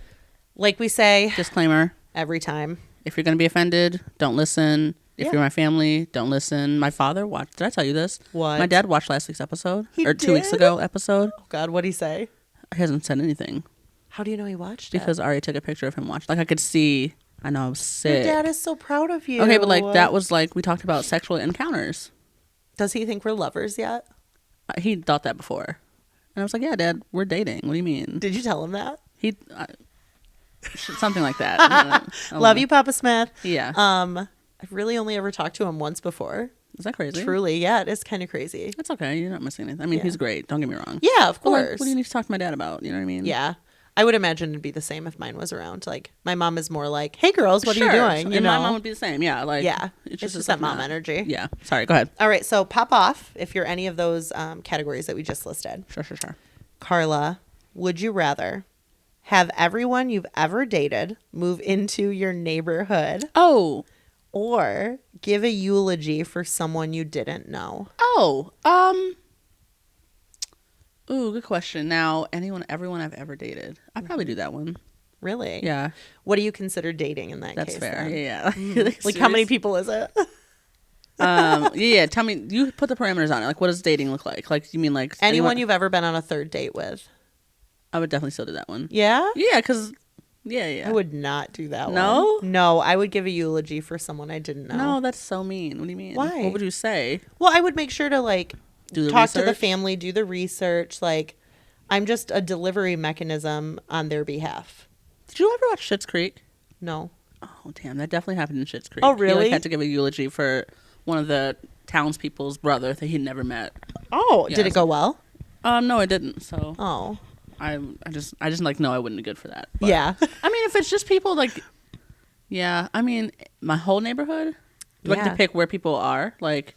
Like we say. Disclaimer. Every time. If you're going to be offended, don't listen. If you're my family, don't listen. My father watched. Did I tell you this? What? My dad watched last week's episode. He or 2 weeks ago episode. Oh, God. What'd he say? He hasn't said anything. How do you know he watched it? Because Ari took a picture of him watching. I could see. I know I was sick. Your dad is so proud of you. Okay, but that was we talked about sexual encounters. Does he think we're lovers yet? He thought that before. And I was like, yeah, Dad, we're dating. What do you mean? Did you tell him that? Something like that. Love you, Papa Smith. Yeah. I've really only ever talked to him once before. Is that crazy? Truly, yeah, it is kind of crazy. That's okay. You're not missing anything. I mean, he's great. Don't get me wrong. Yeah, of But, course. like, what do you need to talk to my dad about? You know what I mean? Yeah. I would imagine it'd be the same if mine was around. Like, my mom is more like, hey, girls, what are you doing? And my mom would be the same. Yeah. Like, yeah. It's just that mom energy. Yeah. Sorry. Go ahead. All right. So pop off if you're any of those categories that we just listed. Sure. Carla, would you rather have everyone you've ever dated move into your neighborhood? Oh. Or give a eulogy for someone you didn't know? Oh. Ooh, good question. Now, everyone I've ever dated. I'd probably do that one. Really? Yeah. What do you consider dating in that That's case? That's fair. Then? Yeah. Like how many people is it? Yeah. Tell me, you put the parameters on it. Like, what does dating look like? Like, you mean like anyone you've ever been on a third date with? I would definitely still do that one. Yeah? Yeah, because, yeah. I would not do that No? one. No, I would give a eulogy for someone I didn't know. No, that's so mean. What do you mean? Why? What would you say? Well, I would make sure to, like, talk to the family, do the research. Like, I'm just a delivery mechanism on their behalf. Did you ever watch Schitt's Creek? No. Oh, damn. That definitely happened in Schitt's Creek. Oh, really? He had to give a eulogy for one of the townspeople's brother that he'd never met. Oh, yeah, did it go well? No, it didn't. So. Oh. I just like, no, I wouldn't be good for that. But, yeah. I mean, if it's just people like, yeah, I mean, my whole neighborhood, do I get to pick where people are? Like,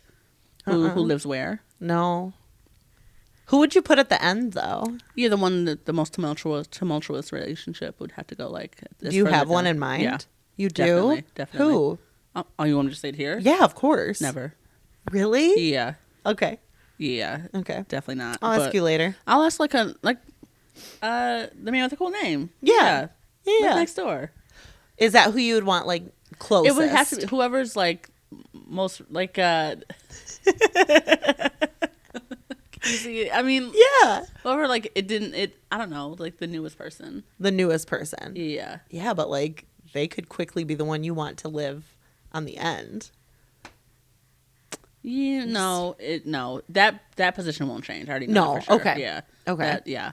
who lives where? No. Who would you put at the end, though? Yeah, the one that the most tumultuous relationship would have to go like. Do you have one in mind? Yeah. You do? Definitely. Who? Oh, you want me to say it here? Yeah, of course. Never. Really? Yeah. Okay. Yeah. Okay. Definitely not. I'll ask you later. I'll ask the man with a cool name. Yeah. Yeah. Live next door. Is that who you would want, like, closest? It would have to be whoever's, like, most, like, easy. I mean, yeah. Whoever, like, I don't know, like, the newest person. The newest person. Yeah. Yeah, but, like, they could quickly be the one you want to live on the end. Yeah, no. That position won't change. I already know. No, for sure. okay. Yeah. Okay. Yeah.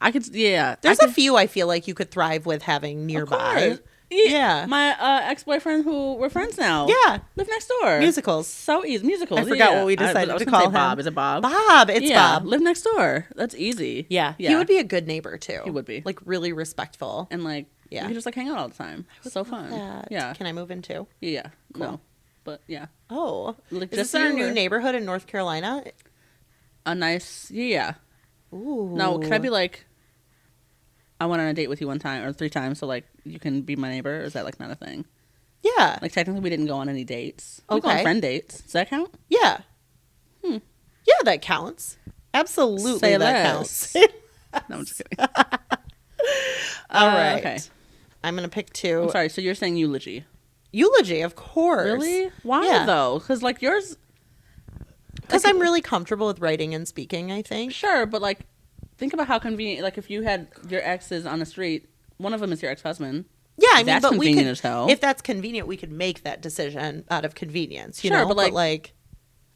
I could, yeah. There's a few I feel like you could thrive with having nearby. Yeah. My ex-boyfriend who we're friends now. Yeah. Live next door. Musicals. So easy. Musicals. I forgot what we decided to call him. Bob. Is it Bob? Bob. It's Bob. Live next door. That's easy. Yeah. He would be a good neighbor too. He would be. Like really respectful. And like, yeah. You could just like hang out all the time. So fun. That. Yeah. Can I move in too? Yeah. Cool. No. But yeah. Oh. Like, is this our new neighborhood in North Carolina? A nice, yeah. Ooh. Now, could I be like, I went on a date with you 1 time or 3 times, so like you can be my neighbor? Or is that like not a thing? Yeah. Like technically we didn't go on any dates. We Okay. go on friend dates. Does that count? Yeah. Yeah, that counts. Absolutely, Say that less. counts. No, I'm just kidding. All right. Okay. I'm going to pick 2. I'm sorry, so you're saying eulogy. Eulogy, of course. Really? Why Yeah. though? Because like yours... Because I'm really comfortable with writing and speaking, I think. Sure, but like, think about how convenient, like if you had your exes on the street, one of them is your ex-husband. Yeah, I mean, that's but we convenient could, as hell. if that's convenient, we could make that decision out of convenience, you Sure, know? but, like,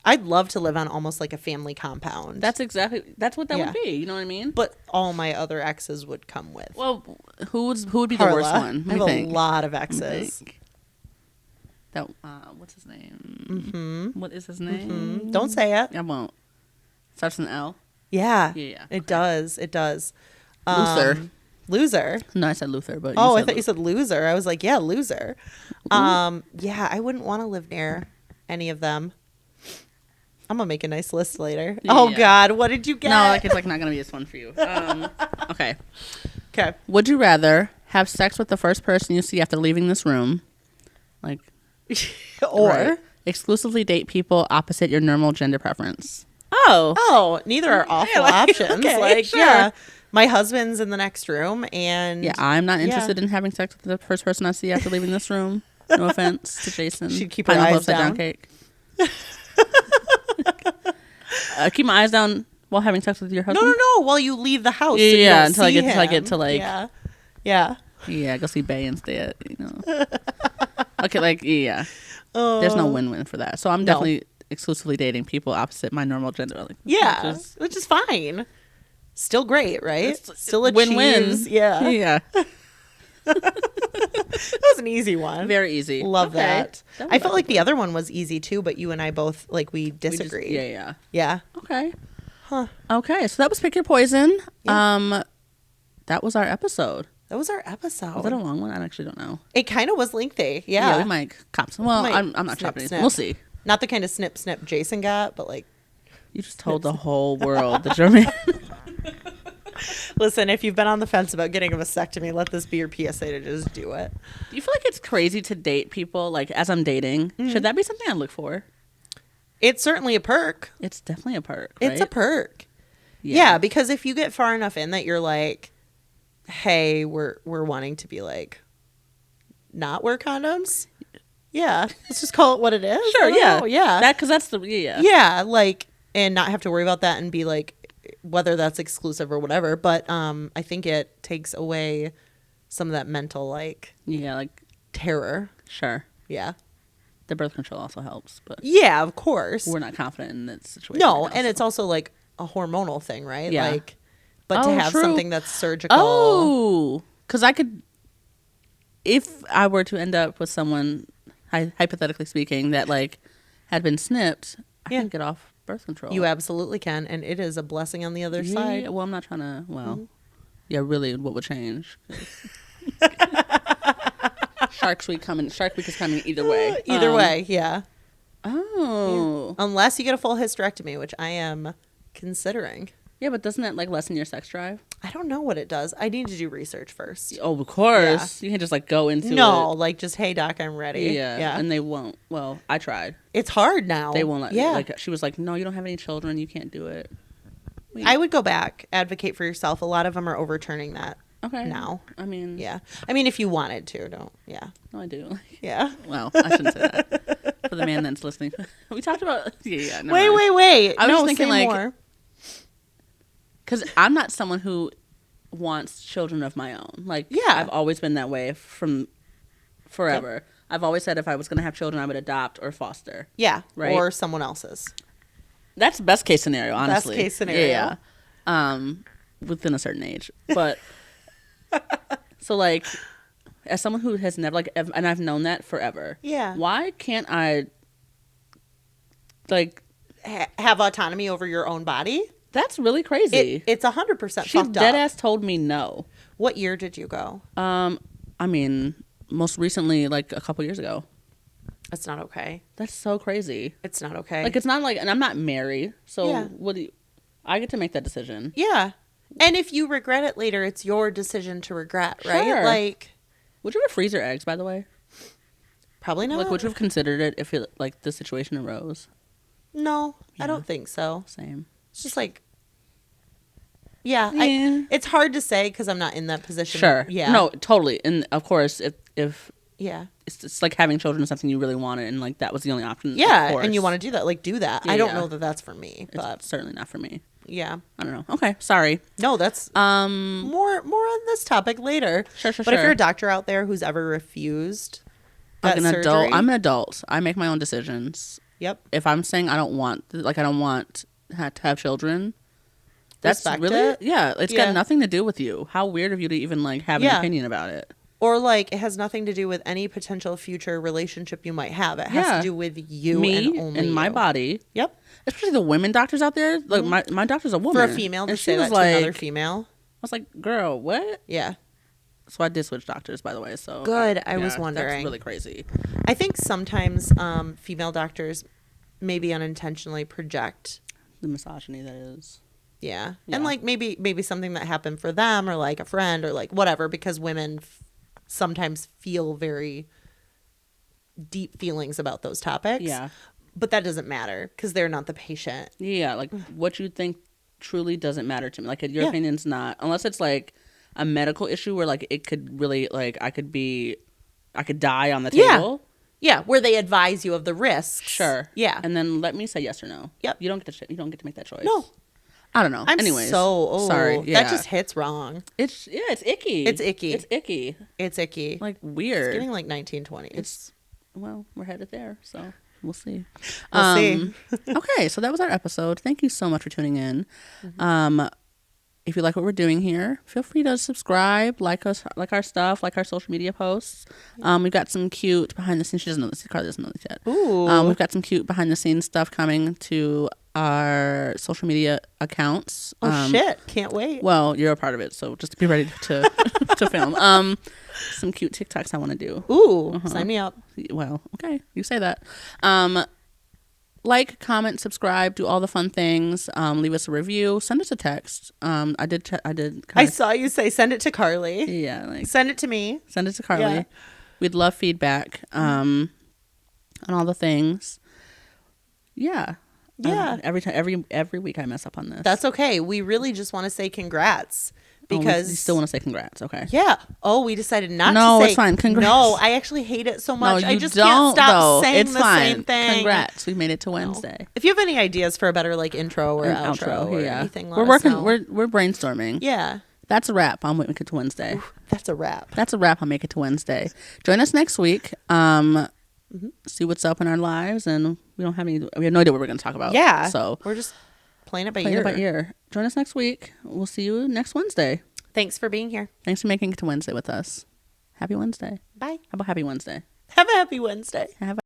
I'd love to live on almost like a family compound. That's what that would be, you know what I mean? But all my other exes would come with. Well, who would be Carla. the worst one? I have a lot of exes. That what's his name? Mm-hmm. What is his name? Mm-hmm. Don't say it. I won't. Starts with an L. Yeah. Yeah. It does. It does. Loser. Loser. No, I said Luther, but I thought you said loser. I was like, yeah, loser. Ooh. Yeah, I wouldn't want to live near any of them. I'm gonna make a nice list later. Yeah. Oh God, what did you get? No, like it's like not gonna be this one for you. Okay. Okay. Would you rather have sex with the first person you see after leaving this room, like, or exclusively date people opposite your normal gender preference? Oh, neither are awful options. Okay, like, sure. yeah, my husband's in the next room, and Yeah, I'm not interested in having sex with the first person I see after leaving this room. No offense to Jason. She'd keep her Pineapple eyes upside down. cake. Keep my eyes down while having sex with your husband. No. While you leave the house, so Yeah, you until don't see until I get him. to like yeah. Go see Bay instead. You know. Okay, like yeah. There's no win-win for that. So I'm definitely exclusively dating people opposite my normal gender. Like, Yeah, which is fine. Still great, right? Still achieves. win-win. Yeah. Yeah. That was an easy one. Very easy. Love that. I felt like the other one was easy too, but you and I both we disagreed. Yeah. Okay. Huh. Okay, so that was Pick Your Poison. Yeah. That was our episode. That was our episode. Was that a long one? I actually don't know. It kind of was lengthy. Yeah. Yeah, we might cop some. Well, I'm not chopping anything. We'll see. Not the kind of snip Jason got, but like. You just told the whole world that you're man. Listen, if you've been on the fence about getting a vasectomy, let this be your PSA to just do it. Do you feel like it's crazy to date people, like, as I'm dating? Mm-hmm. Should that be something I look for? It's certainly a perk. It's definitely a perk, right? It's a perk. Yeah, because if you get far enough in that you're like, hey, we're wanting to be like, not wear condoms. Yeah, let's just call it what it is. Sure, yeah. Yeah. Because that's the, Yeah, like, and not have to worry about that and be like, whether that's exclusive or whatever. But I think it takes away some of that mental, like, terror. Sure. Yeah. The birth control also helps. But yeah, of course. We're not confident in that situation. No, and it's also like a hormonal thing, right? Yeah. Like, but to have something that's surgical. Oh, because I could, if I were to end up with someone, hypothetically speaking, that like had been snipped, I can get off birth control. You absolutely can, and it is a blessing on the other side. Well, I'm not trying to. Well, really, what would change? Shark Week is coming either way. Either way, yeah. Oh, yeah. Unless you get a full hysterectomy, which I am considering. Yeah, but doesn't that like lessen your sex drive? I don't know what it does. I need to do research first. Oh, of course. Yeah. You can't just like go into it. No, like just, hey doc, I'm ready. Yeah. And they won't. Well, I tried. It's hard now. They won't let me. Like she was like, no, you don't have any children. You can't do it. I would go back, advocate for yourself. A lot of them are overturning that. Okay. Now. I mean. Yeah. I mean, if you wanted to, don't. Yeah. No, I do. Yeah. Well, I shouldn't say that. For the man that's listening. We talked about. Yeah. Wait. I was just thinking like. More. Because I'm not someone who wants children of my own. Like, I've always been that way from forever. Yep. I've always said if I was going to have children, I would adopt or foster. Yeah. Right? Or someone else's. That's best case scenario, honestly. Best case scenario. Yeah. Within a certain age. But, so like, as someone who has never, like, and I've known that forever. Yeah. Why can't I, like. Have autonomy over your own body? That's really crazy. It's 100% fucked up. She dead ass told me no. What year did you go? I mean, most recently, like a couple years ago. That's not okay. That's so crazy. It's not okay. Like, it's not like, and I'm not married, so what do you, I get to make that decision. Yeah. And if you regret it later, it's your decision to regret, right? Sure. Like, would you ever freeze your eggs, by the way? Probably not. Like, would you have considered it if it, like, the situation arose? No, I don't think so. Same. It's just like, it's hard to say because I'm not in that position. Sure. Yeah. No, totally. And of course, if yeah, it's like having children is something you really wanted, and like that was the only option. Yeah, and you want to do that, like do that. Yeah, I don't know that that's for me, but it's certainly not for me. Yeah. I don't know. Okay, sorry. No, that's more on this topic later. Sure. But if you're a doctor out there who's ever refused like that an surgery, adult, I'm an adult. I make my own decisions. Yep. If I'm saying I don't want to have children, that's respect really it. Yeah. It's got nothing to do with you. How weird of you to even like have an opinion about it. Or like it has nothing to do with any potential future relationship you might have. It has to do with you and only and my body. Yep. Especially the women doctors out there. Like my doctor's a woman. For a female to say that to another female. I was like, girl, what? Yeah. So I did switch doctors, by the way. So good. I was wondering. That's really crazy. I think sometimes female doctors maybe unintentionally project the misogyny that is. Yeah. And like maybe something that happened for them or like a friend or like whatever, because women sometimes feel very deep feelings about those topics. Yeah. But that doesn't matter because they're not the patient. Yeah. Like what you think truly doesn't matter to me. Like your opinion's not, unless it's like a medical issue where like it could really like I could die on the table. Yeah, where they advise you of the risks. Sure. Yeah. And then let me say yes or no. Yep. You don't get to make that choice. No. I don't know. Anyways, sorry. Yeah. That just hits wrong. It's icky. It's icky. It's icky. It's icky. Like weird. It's getting like 1920s. Well, we're headed there, so we'll see. We'll see. Okay, so that was our episode. Thank you so much for tuning in. Mm-hmm. if you like what we're doing here, feel free to subscribe, like us, like our stuff, like our social media posts. We've got some cute behind the scenes. She doesn't know this. Carly doesn't know this yet. Ooh. We've got some cute behind the scenes stuff coming to our social media accounts. Oh shit! Can't wait. Well, you're a part of it, so just be ready to to film. Some cute TikToks I want to do. Ooh, sign me up. Well, okay, you say that. Like, comment, subscribe, do all the fun things. Leave us a review. Send us a text. I saw you say send it to Carly. Yeah, like send it to me. Send it to Carly. Yeah. We'd love feedback. On all the things. Yeah. Yeah. Every week I mess up on this. That's okay. We really just want to say congrats. Because you still want to say congrats, okay? Yeah. Oh, we decided not to say. No, it's fine. Congrats. No, I actually hate it so much. No, I just can't stop saying the same thing. Congrats. We made it to Wednesday. No. If you have any ideas for a better like intro or outro or anything, we're working. We're brainstorming. Yeah. That's a wrap on Make It to Wednesday. Oof, that's a wrap. That's a wrap on Make It to Wednesday. Join us next week. See what's up in our lives, and we have no idea what we're going to talk about. Yeah. So we're just playing it by ear. Join us next week. We'll see you next Wednesday. Thanks for being here. Thanks for making it to Wednesday with us. Happy Wednesday. Bye. How about Happy Wednesday? Have a happy Wednesday. Have a